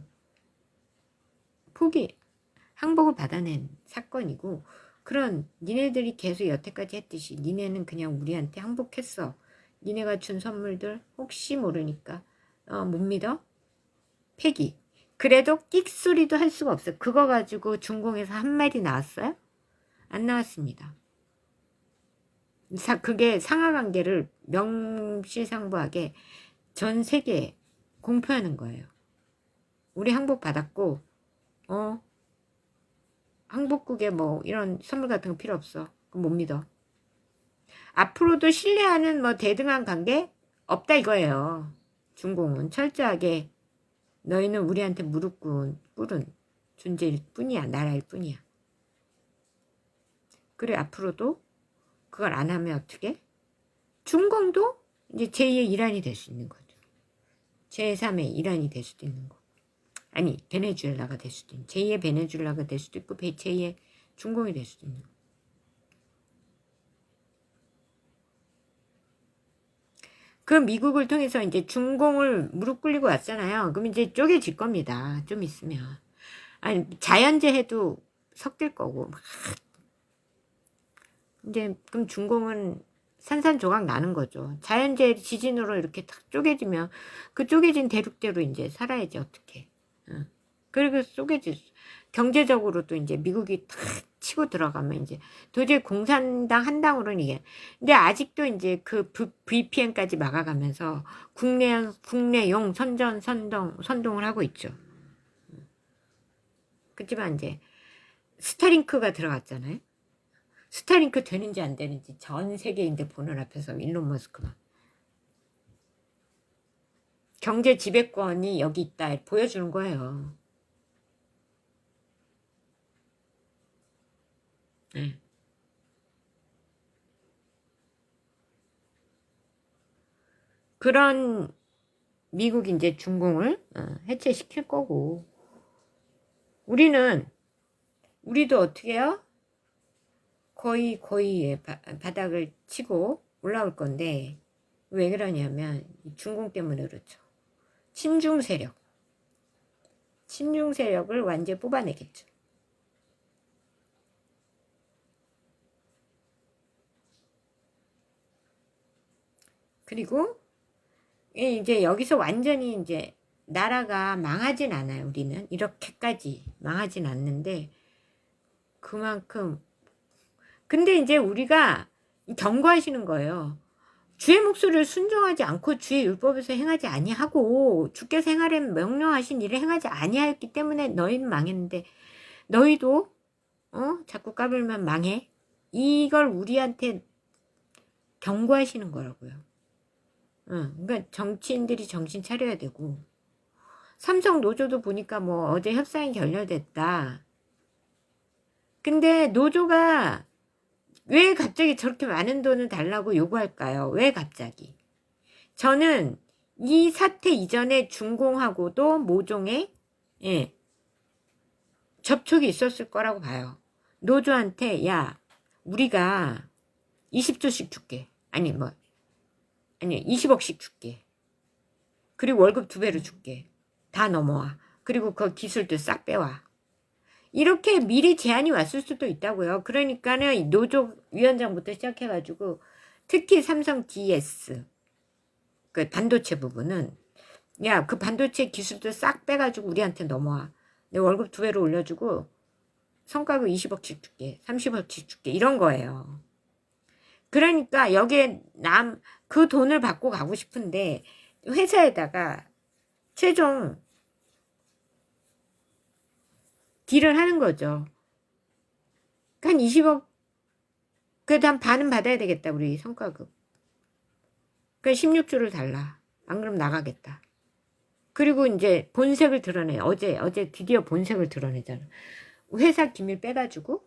항복을 받아낸 사건이고 그런 니네들이 계속 여태까지 했듯이 니네는 그냥 우리한테 항복했어. 니네가 준 선물들 혹시 모르니까 못 믿어? 폐기. 그래도 끽소리도 할 수가 없어요. 그거 가지고 중공에서 한 마디 나왔어요? 안 나왔습니다. 그게 상하관계를 명실상부하게 전 세계에 공표하는 거예요. 우리 항복 받았고 항복국에 뭐 이런 선물 같은 거 필요 없어. 그럼 못 믿어. 앞으로도 신뢰하는 뭐 대등한 관계 없다 이거예요. 중공은 철저하게 너희는 우리한테 무릎 꿇은 존재일 뿐이야. 나라일 뿐이야. 그래 앞으로도 그걸 안 하면 어떻게? 중공도 이제 제2의 이란이 될 수 있는 거죠. 제3의 이란이 될 수도 있는 거. 아니 베네수엘라가 될 수도 있는 제2의 베네수엘라가 될 수도 있고 제2의 중공이 될 수도 있는 거. 그 미국을 통해서 이제 중공을 무릎 꿇리고 왔잖아요. 그럼 이제 쪼개질 겁니다. 좀 있으면. 아니 자연재해도 섞일 거고. 이제 그럼 중공은 산산조각 나는 거죠. 자연재해 지진으로 이렇게 탁 쪼개지면 그 쪼개진 대륙대로 이제 살아야지 어떻게. 그리고 쪼개지 경제적으로도 이제 미국이 탁 치고 들어가면 이제 도저히 공산당 한 당으로는 이게. 근데 아직도 이제 그 VPN까지 막아가면서 국내용 선동을 하고 있죠. 그렇지만 이제 스타링크가 들어갔잖아요. 스타링크 되는지 안 되는지 전 세계인데 보는 앞에서 일론 머스크만. 경제 지배권이 여기 있다 보여주는 거예요. 네. 그런 미국이 이제 중공을 해체시킬 거고, 우리도 어떻게 해요? 거의 바닥을 치고 올라올 건데, 왜 그러냐면 중공 때문에 그렇죠. 친중 세력을 완전히 뽑아내겠죠. 그리고 이제 여기서 완전히 이제 나라가 망하진 않아요. 우리는 이렇게까지 망하진 않는데, 그만큼. 근데 이제 우리가 경고하시는 거예요. 주의 목소리를 순종하지 않고 주의 율법에서 행하지 아니하고 주께서 행하려 명령하신 일을 행하지 아니하였기 때문에 너희는 망했는데, 너희도 자꾸 까불면 망해. 이걸 우리한테 경고하시는 거라고요. 그러니까 정치인들이 정신 차려야 되고, 삼성 노조도 보니까 뭐 어제 협상이 결렬됐다. 근데 노조가 왜 갑자기 저렇게 많은 돈을 달라고 요구할까요? 왜 갑자기? 저는 이 사태 이전에 중공하고도 모종의 접촉이 있었을 거라고 봐요. 노조한테 야 우리가 20조씩 줄게. 아니 20억씩 줄게. 그리고 월급 2배로 줄게. 다 넘어와. 그리고 그 기술도 싹 빼와. 이렇게 미리 제안이 왔을 수도 있다고요. 그러니까는 노조 위원장부터 시작해가지고 특히 삼성 DS 그 반도체 부분은 야 그 반도체 기술도 싹 빼가지고 우리한테 넘어와. 내 월급 2배로 올려주고 성과급 20억씩 줄게. 30억씩 줄게. 이런 거예요. 그러니까 여기에 그 돈을 받고 가고 싶은데 회사에다가 최종 딜을 하는 거죠. 한 20억, 그래도 한 반은 받아야 되겠다, 우리 성과급. 그러니까 16조를 달라. 안 그럼 나가겠다. 그리고 이제 본색을 드러내. 어제 드디어 본색을 드러내잖아. 회사 기밀 빼가지고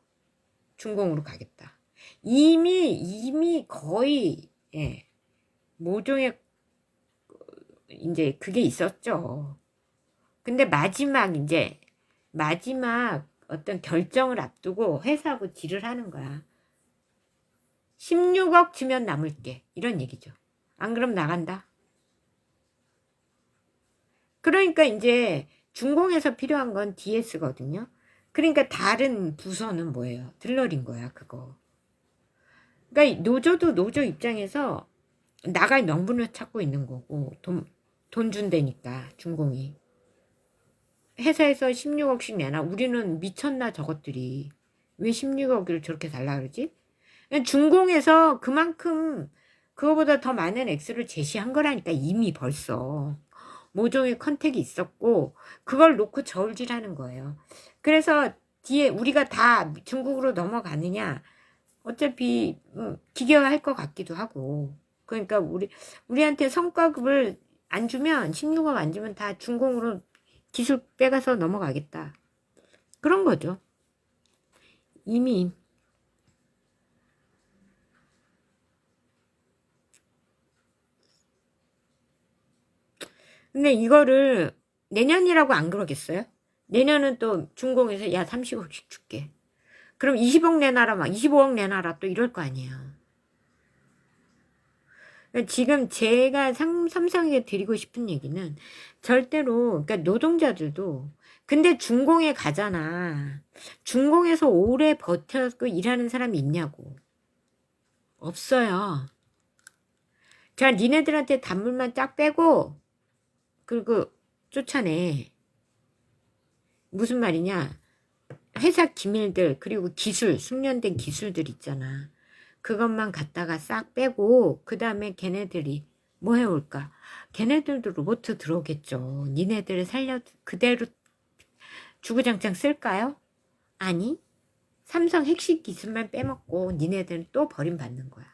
중공으로 가겠다. 이미 거의, 모종의, 이제 그게 있었죠. 근데 마지막 어떤 결정을 앞두고 회사하고 딜을 하는 거야. 16억 주면 남을게. 이런 얘기죠. 안 그럼 나간다. 그러니까 이제 중공에서 필요한 건 DS거든요. 그러니까 다른 부서는 뭐예요? 들러린 거야, 그거. 그러니까 노조도 노조 입장에서 나갈 명분을 찾고 있는 거고, 돈 준다니까, 중공이. 회사에서 16억씩 내나? 우리는 미쳤나, 저것들이. 왜 16억을 저렇게 달라 그러지? 중공에서 그만큼 그거보다 더 많은 액수를 제시한 거라니까, 이미 벌써. 모종의 컨택이 있었고, 그걸 놓고 저울질하는 거예요. 그래서 뒤에 우리가 다 중국으로 넘어가느냐, 어차피 기계화할 것 같기도 하고. 그러니까 우리한테 성과급을 안 주면, 16억 안 주면 다 중공으로 기술 빼가서 넘어가겠다. 그런 거죠. 이미. 근데 이거를 내년이라고 안 그러겠어요? 내년은 또 중공에서 야 30억씩 줄게. 그럼 20억 내놔라 막 25억 내놔라 또 이럴 거 아니에요. 지금 제가 삼성에게 드리고 싶은 얘기는 절대로 그러니까 노동자들도 근데 중공에 가잖아. 중공에서 오래 버텨서 일하는 사람이 있냐고. 없어요. 자, 니네들한테 단물만 딱 빼고 그리고 쫓아내. 무슨 말이냐? 회사 기밀들 그리고 기술, 숙련된 기술들 있잖아. 그것만 갖다가 싹 빼고 그 다음에 걔네들이 뭐 해올까? 걔네들도 로봇 들어오겠죠. 니네들을 살려 그대로 주구장창 쓸까요? 아니, 삼성 핵심 기술만 빼먹고 니네들은 또 버림받는 거야.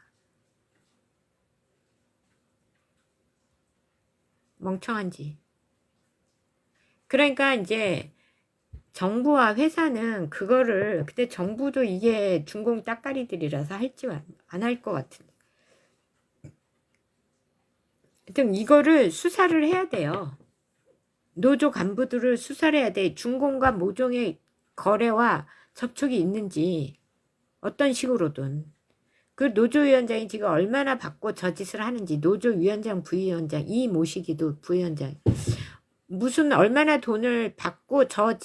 멍청한지. 그러니까 이제 정부와 회사는 그거를, 근데 정부도 이게 중공 따까리들이라서 할지 안 할 것 같은데. 하여튼 이거를 수사를 해야 돼요. 노조 간부들을 수사를 해야 돼. 중공과 모종의 거래와 접촉이 있는지 어떤 식으로든. 그 노조위원장이 지금 얼마나 받고 저 짓을 하는지, 노조위원장, 부위원장, 이 모시기도 부위원장 무슨 얼마나 돈을 받고 저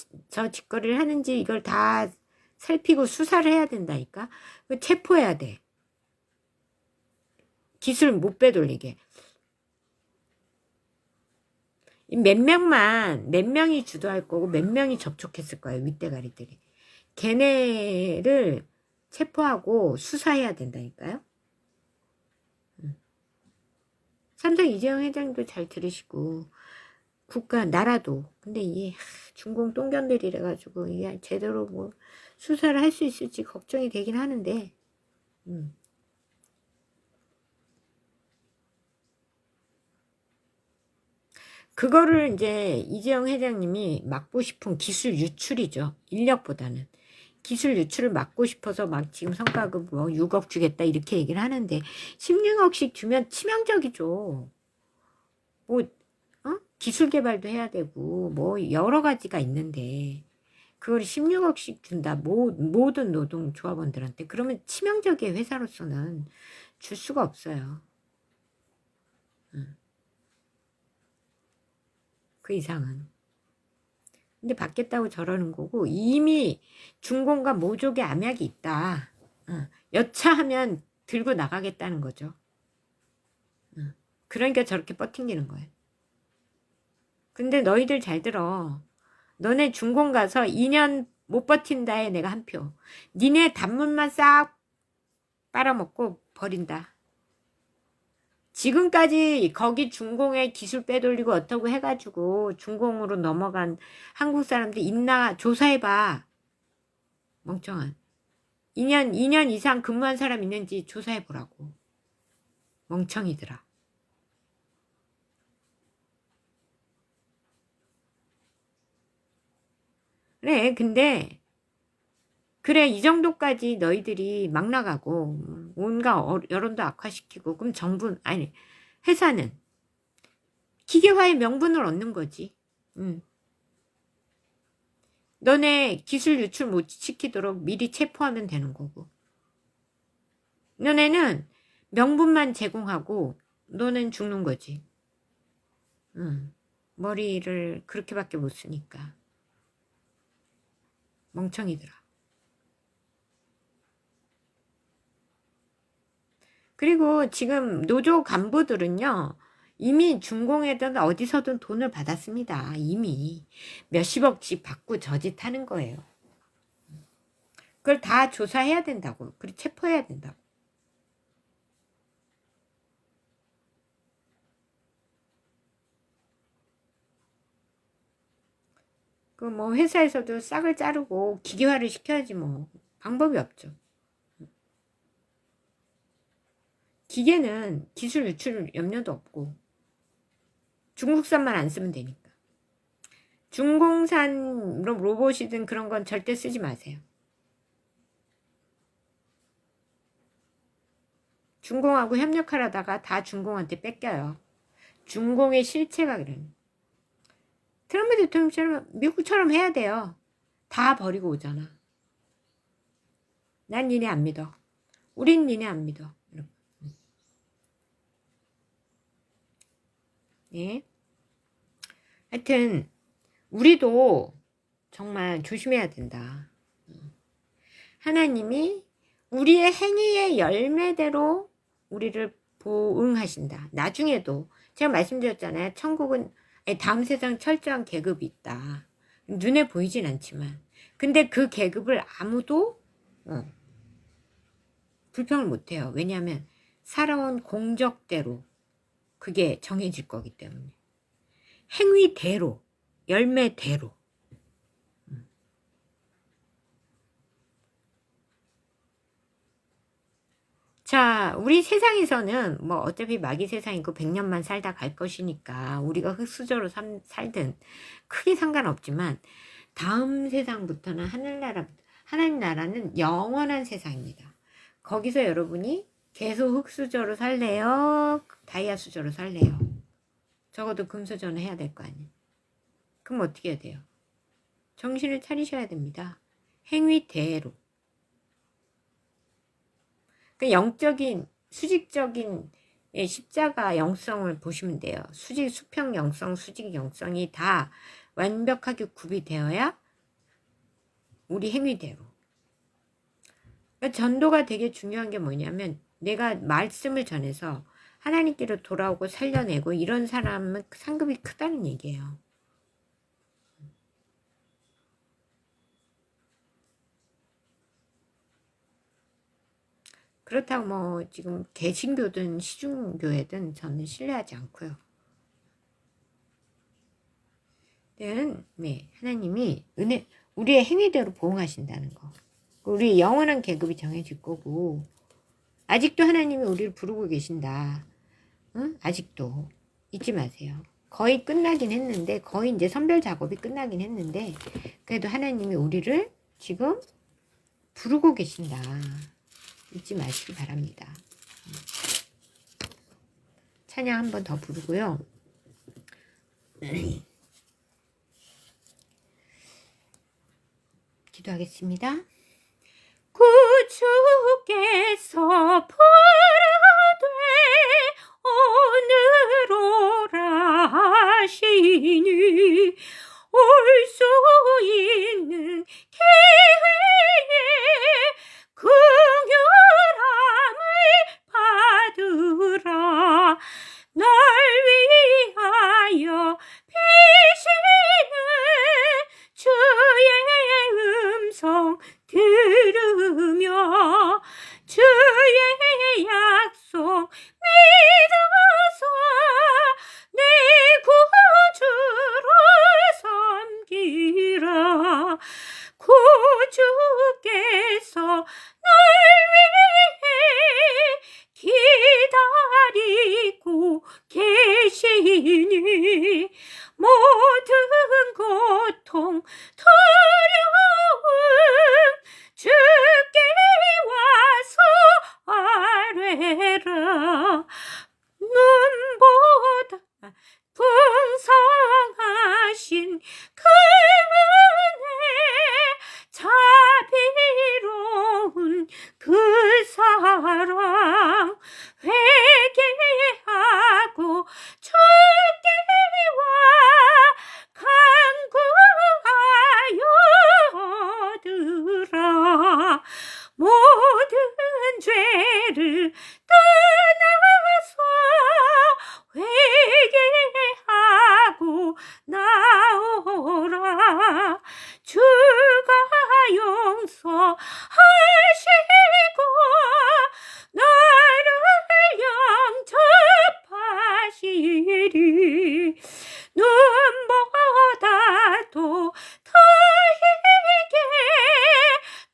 짓거리를 하는지 이걸 다 살피고 수사를 해야 된다니까. 체포해야 돼. 기술 못 빼돌리게. 몇 명이 주도할 거고 몇 명이 접촉했을 거예요. 윗대가리들이. 걔네를 체포하고 수사해야 된다니까요. 삼성 이재용 회장도 잘 들으시고 국가 나라도 근데 이게 중공 똥견들이래 가지고 이게 제대로 뭐 수사를 할 수 있을지 걱정이 되긴 하는데 그거를 이제 이재용 회장님이 막고 싶은 기술 유출이죠. 인력보다는. 기술 유출을 막고 싶어서 막 지금 성과급 뭐 6억 주겠다 이렇게 얘기를 하는데 16억씩 주면 치명적이죠. 뭐 기술 개발도 해야 되고 뭐 여러 가지가 있는데 그걸 16억씩 준다. 모든 노동조합원들한테. 그러면 치명적이에요. 회사로서는 줄 수가 없어요. 그 이상은. 근데 받겠다고 저러는 거고 이미 중공과 모족의 암약이 있다. 여차하면 들고 나가겠다는 거죠. 그러니까 저렇게 뻗팅기는 거예요. 근데 너희들 잘 들어. 너네 중공 가서 2년 못 버틴다에 내가 한 표. 니네 단문만 싹 빨아먹고 버린다. 지금까지 거기 중공에 기술 빼돌리고 어쩌고 해가지고 중공으로 넘어간 한국 사람들 있나 조사해봐. 멍청한. 2년 이상 근무한 사람 있는지 조사해보라고. 멍청이들아. 그래, 근데 그래 이 정도까지 너희들이 막 나가고 온갖 여론도 악화시키고 그럼 정부 아니 회사는 기계화의 명분을 얻는 거지. 너네 기술 유출 못 시키도록 미리 체포하면 되는 거고. 너네는 명분만 제공하고 너는 죽는 거지. 머리를 그렇게밖에 못 쓰니까. 멍청이들아. 그리고 지금 노조 간부들은요. 이미 중공에든 어디서든 돈을 받았습니다. 이미 몇십억씩 받고 저짓 하는 거예요. 그걸 다 조사해야 된다고. 그리고 체포해야 된다고. 그 뭐 회사에서도 싹을 자르고 기계화를 시켜야지 뭐. 방법이 없죠. 기계는 기술 유출 염려도 없고 중국산만 안 쓰면 되니까. 중공산 로봇이든 그런 건 절대 쓰지 마세요. 중공하고 협력하려다가 다 중공한테 뺏겨요. 중공의 실체가 그래요. 트럼프 대통령처럼 미국처럼 해야 돼요. 다 버리고 오잖아. 난 니네 안 믿어. 우린 니네 안 믿어. 예. 하여튼 우리도 정말 조심해야 된다. 하나님이 우리의 행위의 열매대로 우리를 보응하신다. 나중에도 제가 말씀드렸잖아요. 천국은 다음 세상 철저한 계급이 있다. 눈에 보이진 않지만 근데 그 계급을 아무도 불평을 못해요. 왜냐하면 살아온 공적대로 그게 정해질 거기 때문에 행위대로 열매대로 자, 우리 세상에서는 뭐 어차피 마귀 세상이고 100년만 살다 갈 것이니까 우리가 흙수저로 살든 크게 상관없지만 다음 세상부터는 하나님 나라는 영원한 세상입니다. 거기서 여러분이 계속 흙수저로 살래요? 다이아 수저로 살래요? 적어도 금수저는 해야 될 거 아니에요. 그럼 어떻게 해야 돼요? 정신을 차리셔야 됩니다. 행위대로. 그 영적인 수직적인 십자가 영성을 보시면 돼요. 수평 영성, 수직 영성이 다 완벽하게 구비되어야 우리 행위대로. 그러니까 전도가 되게 중요한 게 뭐냐면 내가 말씀을 전해서 하나님께로 돌아오고 살려내고 이런 사람은 상급이 크다는 얘기예요. 그렇다고 뭐 지금 개신교든 시중교회든 저는 신뢰하지 않고요. 네, 하나님이 우리의 행위대로 보응하신다는 거. 우리 영원한 계급이 정해질 거고 아직도 하나님이 우리를 부르고 계신다. 응? 아직도 잊지 마세요. 거의 끝나긴 했는데 거의 이제 선별 작업이 끝나긴 했는데 그래도 하나님이 우리를 지금 부르고 계신다. 잊지 마시기 바랍니다. 찬양 한 번 더 부르고요. 기도하겠습니다. 구주께서 부르되 오늘 오라 하시니 올 수 있는 기회에 긍휼함을 받으라. 날 위하여 비시는 주의 음성 들으며 주의 약속 믿어서 내 구주를 섬기라. 구주께서 날 위해 기다리고 계시니 모든 고통 두려움 주께 와서 아뢰라. 눈보다 풍성하신 그 은혜 자비로운 그 사랑 회개하고 주께 와 간구하여 얻으라. 모든 죄를 떠나서 회개하고 나오라. 주가 용서하시고 나를 영접하시리. 눈보다도 더에게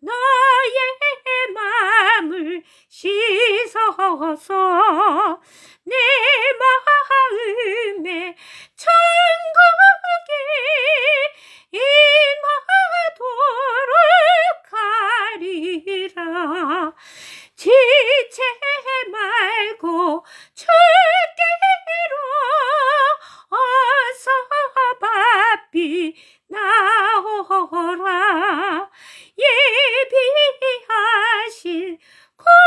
너의 마음을 씻어서 내 마음에 천국이 임하도록 하리라. 지체 말고 주께로 어서 바삐 나오라. 예비하신 구원은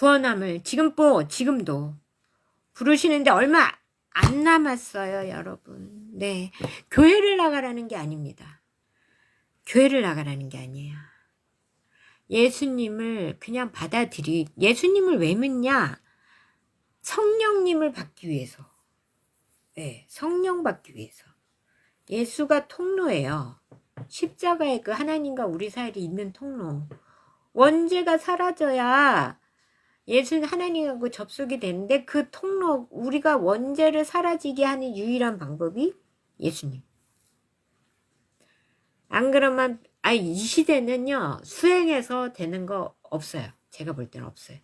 구원함을 지금도 부르시는데 얼마 안 남았어요, 여러분. 네. 교회를 나가라는 게 아닙니다. 교회를 나가라는 게 아니에요. 예수님을 그냥 예수님을 왜 믿냐? 성령님을 받기 위해서. 네, 성령 받기 위해서. 예수가 통로예요. 십자가의 그 하나님과 우리 사이에 있는 통로. 원죄가 사라져야 예수는 하나님하고 접속이 되는데 그 통로, 우리가 원죄를 사라지게 하는 유일한 방법이 예수님. 안 그러면 이 시대는요, 수행해서 되는 거 없어요. 제가 볼 때는 없어요.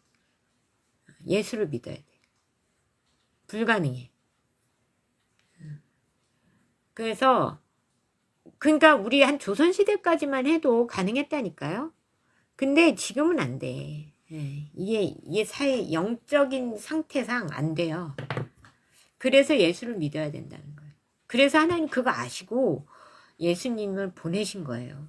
예수를 믿어야 돼. 불가능해. 그래서 그러니까 우리 한 조선시대까지만 해도 가능했다니까요. 근데 지금은 안 돼. 이게 사회 영적인 상태상 안 돼요. 그래서 예수를 믿어야 된다는 거예요. 그래서 하나님 그거 아시고 예수님을 보내신 거예요.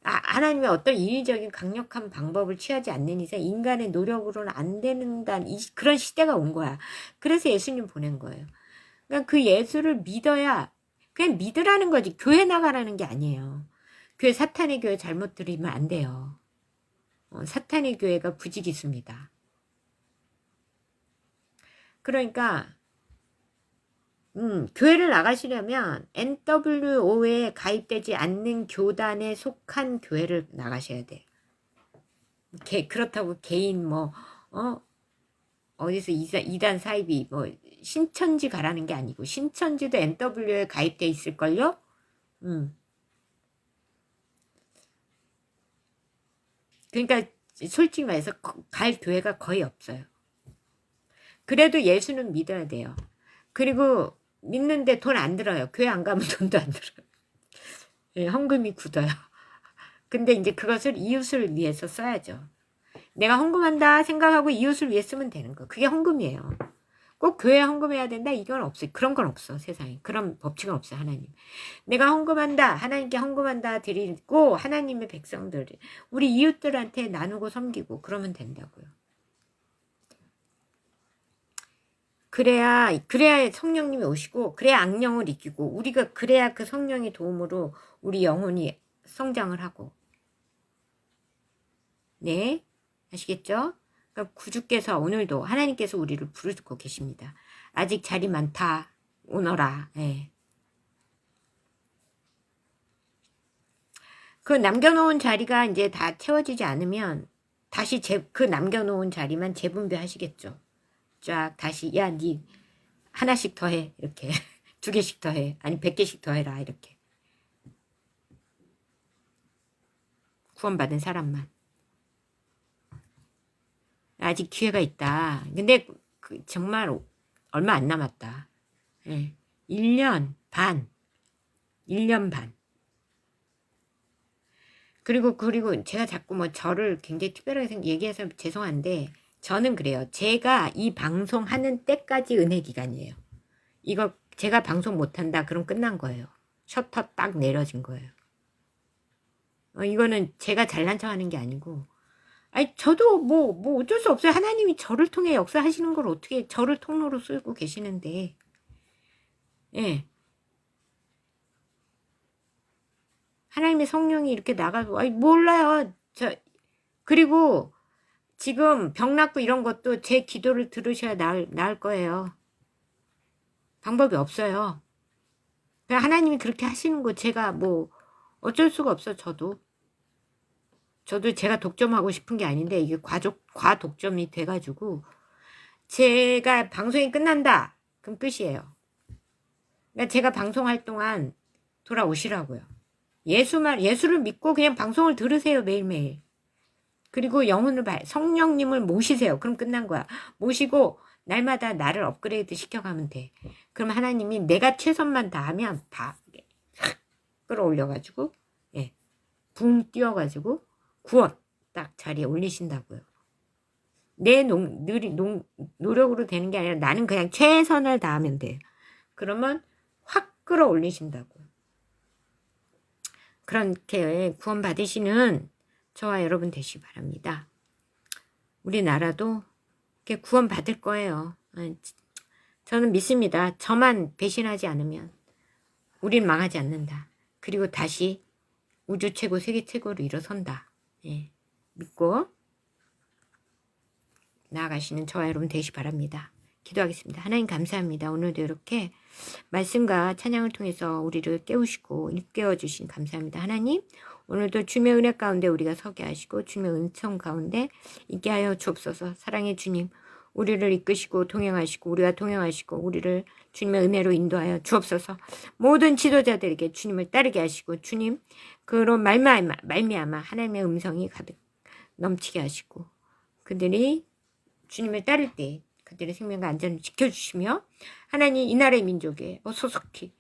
하나님의 어떤 인위적인 강력한 방법을 취하지 않는 이상 인간의 노력으로는 안 된다는 그런 시대가 온 거야. 그래서 예수님 보낸 거예요. 그러니까 그 예수를 믿어야 그냥 믿으라는 거지. 교회 나가라는 게 아니에요. 교회 사탄의 교회 잘못 들이면 안 돼요. 사탄의 교회가 부지기수입니다. 그러니까 교회를 나가시려면 NWO에 가입되지 않는 교단에 속한 교회를 나가셔야 돼요. 그렇다고 개인 어디서 이단 사입이 신천지 가라는 게 아니고 신천지도 NW에 가입돼 있을걸요? 그러니까 솔직히 말해서 갈 교회가 거의 없어요. 그래도 예수는 믿어야 돼요. 그리고 믿는데 돈 안 들어요. 교회 안 가면 돈도 안 들어요. 예, 헌금이 굳어요. 근데 이제 그것을 이웃을 위해서 써야죠. 내가 헌금한다 생각하고 이웃을 위해 쓰면 되는 거. 그게 헌금이에요. 꼭 교회에 헌금해야 된다? 이건 없어요. 그런 건 없어, 세상에. 그런 법칙은 없어요, 하나님. 내가 헌금한다, 하나님께 헌금한다 드리고 하나님의 백성들, 우리 이웃들한테 나누고 섬기고 그러면 된다고요. 그래야 성령님이 오시고 그래야 악령을 이기고 우리가 그래야 그 성령의 도움으로 우리 영혼이 성장을 하고. 네, 아시겠죠? 그러니까 구주께서 오늘도 하나님께서 우리를 부르고 계십니다. 아직 자리 많다, 오너라. 예. 그 남겨놓은 자리가 이제 다 채워지지 않으면 다시 그 남겨놓은 자리만 재분배하시겠죠. 쫙 다시 니 하나씩 더해 이렇게 2개씩 더해 아니 100개씩 더해라 이렇게 구원받은 사람만. 아직 기회가 있다. 근데 정말 얼마 안 남았다. 1년 반. 그리고 제가 자꾸 저를 굉장히 특별하게 얘기해서 죄송한데 저는 그래요. 제가 이 방송하는 때까지 은혜 기간이에요. 이거 제가 방송 못한다 그럼 끝난 거예요. 셔터 딱 내려진 거예요. 이거는 제가 잘난 척 하는 게 아니고 저도 어쩔 수 없어요. 하나님이 저를 통해 역사하시는 걸 어떻게 저를 통로로 쓰고 계시는데. 예. 하나님의 성령이 이렇게 나가고 몰라요. 그리고 지금 병 낫고 이런 것도 제 기도를 들으셔야 나을 거예요. 방법이 없어요. 하나님이 그렇게 하시는 거 제가 어쩔 수가 없어. 저도 제가 독점하고 싶은 게 아닌데 이게 과독점이 돼가지고 제가 방송이 끝난다 그럼 끝이에요. 그러니까 제가 방송할 동안 돌아오시라고요. 예수를 믿고 그냥 방송을 들으세요. 매일매일. 그리고 성령님을 모시세요. 그럼 끝난 거야. 모시고 날마다 나를 업그레이드 시켜가면 돼. 그럼 하나님이 내가 최선만 다하면 다 끌어올려가지고 붕 띄워가지고 구원 딱 자리에 올리신다고요. 내 노력으로 되는 게 아니라 나는 그냥 최선을 다하면 돼. 그러면 확 끌어올리신다고요. 그렇게 구원 받으시는 저와 여러분 되시기 바랍니다. 우리나라도 이렇게 구원받을 거예요. 저는 믿습니다. 저만 배신하지 않으면 우린 망하지 않는다. 그리고 다시 우주 최고, 세계 최고로 일어선다. 예, 믿고 나아가시는 저와 여러분 되시 바랍니다. 기도하겠습니다. 하나님 감사합니다. 오늘도 이렇게 말씀과 찬양을 통해서 우리를 깨우시고 일깨워주신 감사합니다. 하나님, 오늘도 주님의 은혜 가운데 우리가 서게 하시고 주님의 은총 가운데 있게 하여 주옵소서. 사랑의 주님, 우리를 이끄시고 동행하시고 우리가 동행하시고 우리를 주님의 은혜로 인도하여 주옵소서. 모든 지도자들에게 주님을 따르게 하시고 주님, 그로 말미암아 하나님의 음성이 가득 넘치게 하시고 그들이 주님을 따를 때 그들의 생명과 안전을 지켜주시며 하나님 이 나라의 민족에 소속히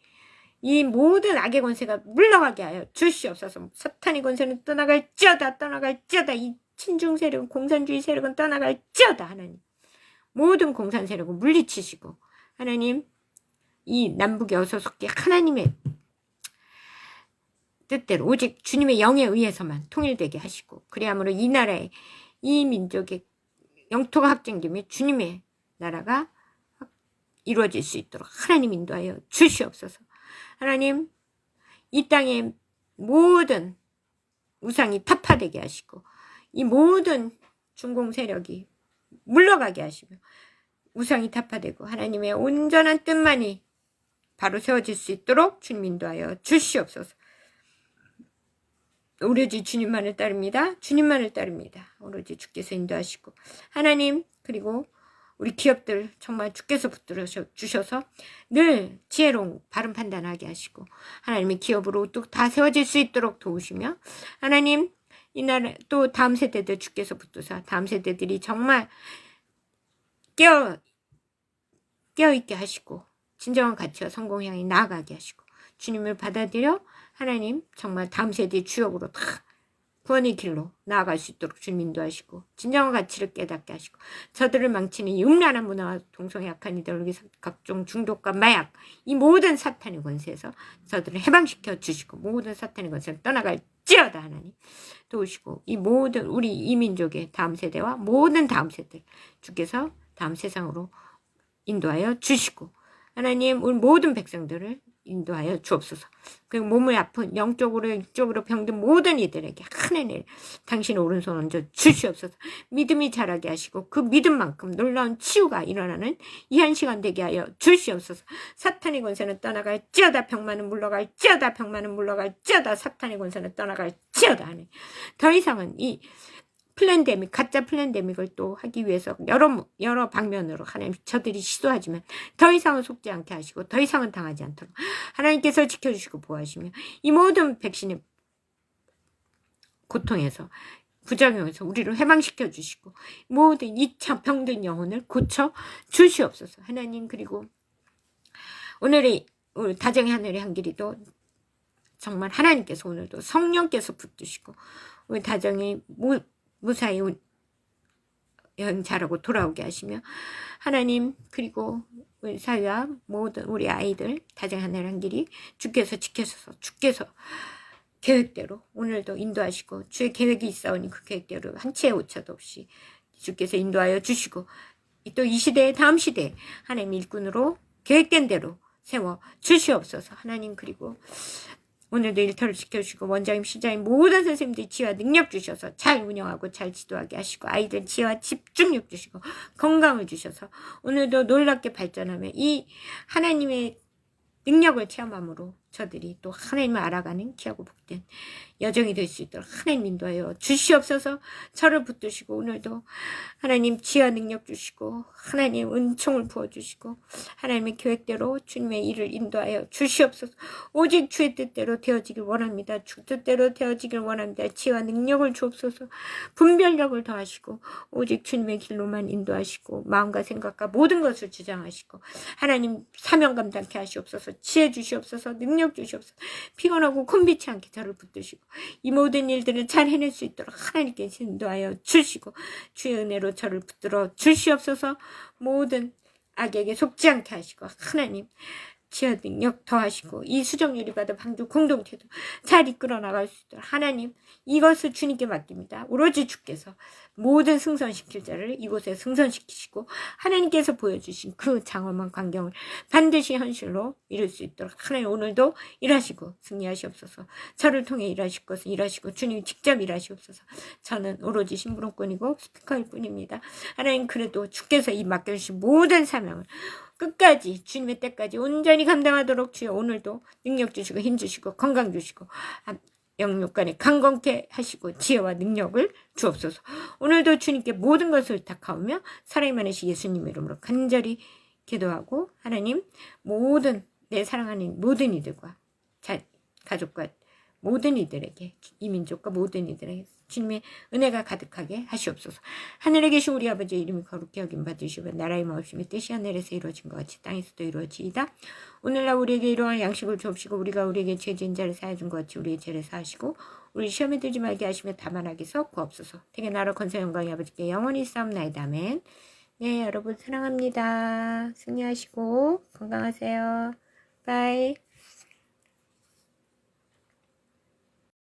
이 모든 악의 권세가 물러가게 하여 주시옵소서. 사탄의 권세는 떠나갈지어다. 이 친중 세력은 공산주의 세력은 떠나갈지어다. 하나님 모든 공산 세력을 물리치시고 하나님 이 남북에 어소속히 하나님의 뜻대로 오직 주님의 영에 의해서만 통일되게 하시고 그리함으로 이 나라의 이 민족의 영토가 확정되며 주님의 나라가 이루어질 수 있도록 하나님 인도하여 주시옵소서. 하나님 이 땅의 모든 우상이 타파되게 하시고 이 모든 중공 세력이 물러가게 하시며 우상이 타파되고 하나님의 온전한 뜻만이 바로 세워질 수 있도록 주님 인도하여 주시옵소서. 오로지 주님만을 따릅니다. 주님만을 따릅니다. 오로지 주께서 인도하시고 하나님 그리고 우리 기업들 정말 주께서 붙들어 주셔서 늘 지혜로운 바른 판단하게 하시고 하나님의 기업으로 또 다 세워질 수 있도록 도우시며 하나님 이 나라 또 다음 세대들 주께서 붙드사 다음 세대들이 정말 깨어있게 하시고 진정한 가치와 성공 향해 나아가게 하시고 주님을 받아들여 하나님 정말 다음 세대의 주역으로 다 구원의 길로 나아갈 수 있도록 주님 인도하시고 진정한 가치를 깨닫게 하시고 저들을 망치는 이 음란한 문화와 동성애 약한 이데올로기 각종 중독과 마약 이 모든 사탄의 권세에서 저들을 해방시켜 주시고 모든 사탄의 권세를 떠나갈지어다 하나님 도우시고 이 모든 우리 이 민족의 다음 세대와 모든 다음 세대 주께서 다음 세상으로 인도하여 주시고 하나님 우리 모든 백성들을 인도하여 주옵소서. 그리고 몸을 아픈 영적으로 육적으로 병든 모든 이들에게 하나님 당신의 오른손 얹어 주시옵소서. 믿음이 자라게 하시고 그 믿음만큼 놀라운 치유가 일어나는 이 한 시간 되게 하여 주시옵소서. 사탄의 권세는 떠나갈지어다. 병만은 물러갈지어다. 사탄의 권세는 떠나갈지어다 하네. 더 이상은 이 플랜데믹, 가짜 플랜데믹을 또 하기 위해서 여러 방면으로 하나님 저들이 시도하지만 더 이상은 속지 않게 하시고 더 이상은 당하지 않도록 하나님께서 지켜주시고 보호하시며 이 모든 백신의 고통에서 부작용에서 우리를 해방시켜 주시고 모든 2차 병든 영혼을 고쳐 주시옵소서. 하나님 그리고 오늘의 우리 다정의 하늘의 한길이도 정말 하나님께서 오늘도 성령께서 붙드시고 우리 다정이 무사히 여행 잘하고 돌아오게 하시며 하나님 그리고 우리 사회와 모든 우리 아이들 다정의 하늘의 한길이 주께서 지켜셔서 주께서 계획대로 오늘도 인도하시고 주의 계획이 있사오니 그 계획대로 한 치의 오차도 없이 주께서 인도하여 주시고 또 이 시대의 다음 시대에 하나님 일꾼으로 계획된 대로 세워 주시옵소서. 하나님 그리고 오늘도 일터를 지켜주시고 원장님, 시장님 모든 선생님들이 지혜와 능력 주셔서 잘 운영하고 잘 지도하게 하시고 아이들 지혜와 집중력 주시고 건강을 주셔서 오늘도 놀랍게 발전하며 이 하나님의 능력을 체험함으로 저들이 또 하나님을 알아가는 귀하고 복된 여정이 될 수 있도록 하나님 인도하여 주시옵소서. 저를 붙드시고 오늘도 하나님 지혜와 능력 주시고 하나님 은총을 부어주시고 하나님의 계획대로 주님의 일을 인도하여 주시옵소서. 오직 주의 뜻대로 되어지길 원합니다. 주 뜻대로 되어지길 원합니다. 지혜와 능력을 주옵소서. 분별력을 더하시고 오직 주님의 길로만 인도하시고 마음과 생각과 모든 것을 주장하시고 하나님 사명 감당케 하시옵소서. 지혜 주시옵소서. 능력 주시옵소서. 피곤하고 콤비치 않게 저를 붙드시고 이 모든 일들을 잘 해낼 수 있도록 하나님께 인도하여 주시고 주의 은혜로 저를 붙들어 주시옵소서. 모든 악에게 속지 않게 하시고 하나님 지하 능력 더하시고 이 수정률이 받은 방주 공동체도 잘 이끌어 나갈 수 있도록 하나님 이것을 주님께 맡깁니다. 오로지 주께서 모든 승선시킬 자를 이곳에 승선시키시고 하나님께서 보여주신 그 장엄한 광경을 반드시 현실로 이룰 수 있도록 하나님 오늘도 일하시고 승리하시옵소서. 저를 통해 일하실 것은 일하시고 주님 직접 일하시옵소서. 저는 오로지 심부름꾼이고 스피커일 뿐입니다. 하나님 그래도 주께서 이 맡겨주신 모든 사명을 끝까지 주님의 때까지 온전히 감당하도록 주여 오늘도 능력 주시고 힘 주시고 건강 주시고 영육간에 강건케 하시고 지혜와 능력을 주옵소서. 오늘도 주님께 모든 것을 부탁하오며 사랑이 많으신 예수님 이름으로 간절히 기도하고 하나님 모든 내 사랑하는 모든 이들과 가족과 모든 이들에게 이 민족과 모든 이들에게 주님의 은혜가 가득하게 하시옵소서. 하늘에 계신 우리 아버지의 이름이 거룩히 여김 받으시고 나라의 마옵심이 뜻이 하늘에서 이루어진 것 같이 땅에서도 이루어지이다. 오늘날 우리에게 이러한 양식을 주옵시고 우리가 우리에게 죄 지은 자를 사하준 것 같이 우리의 죄를 사하시고 우리 시험에 들지 말게 하시며 다만 악에서 구하옵소서. 되게 나라 권세 영광이 아버지께 영원히 싸움나이다. 아멘. 네 여러분 사랑합니다. 승리하시고 건강하세요. 바이.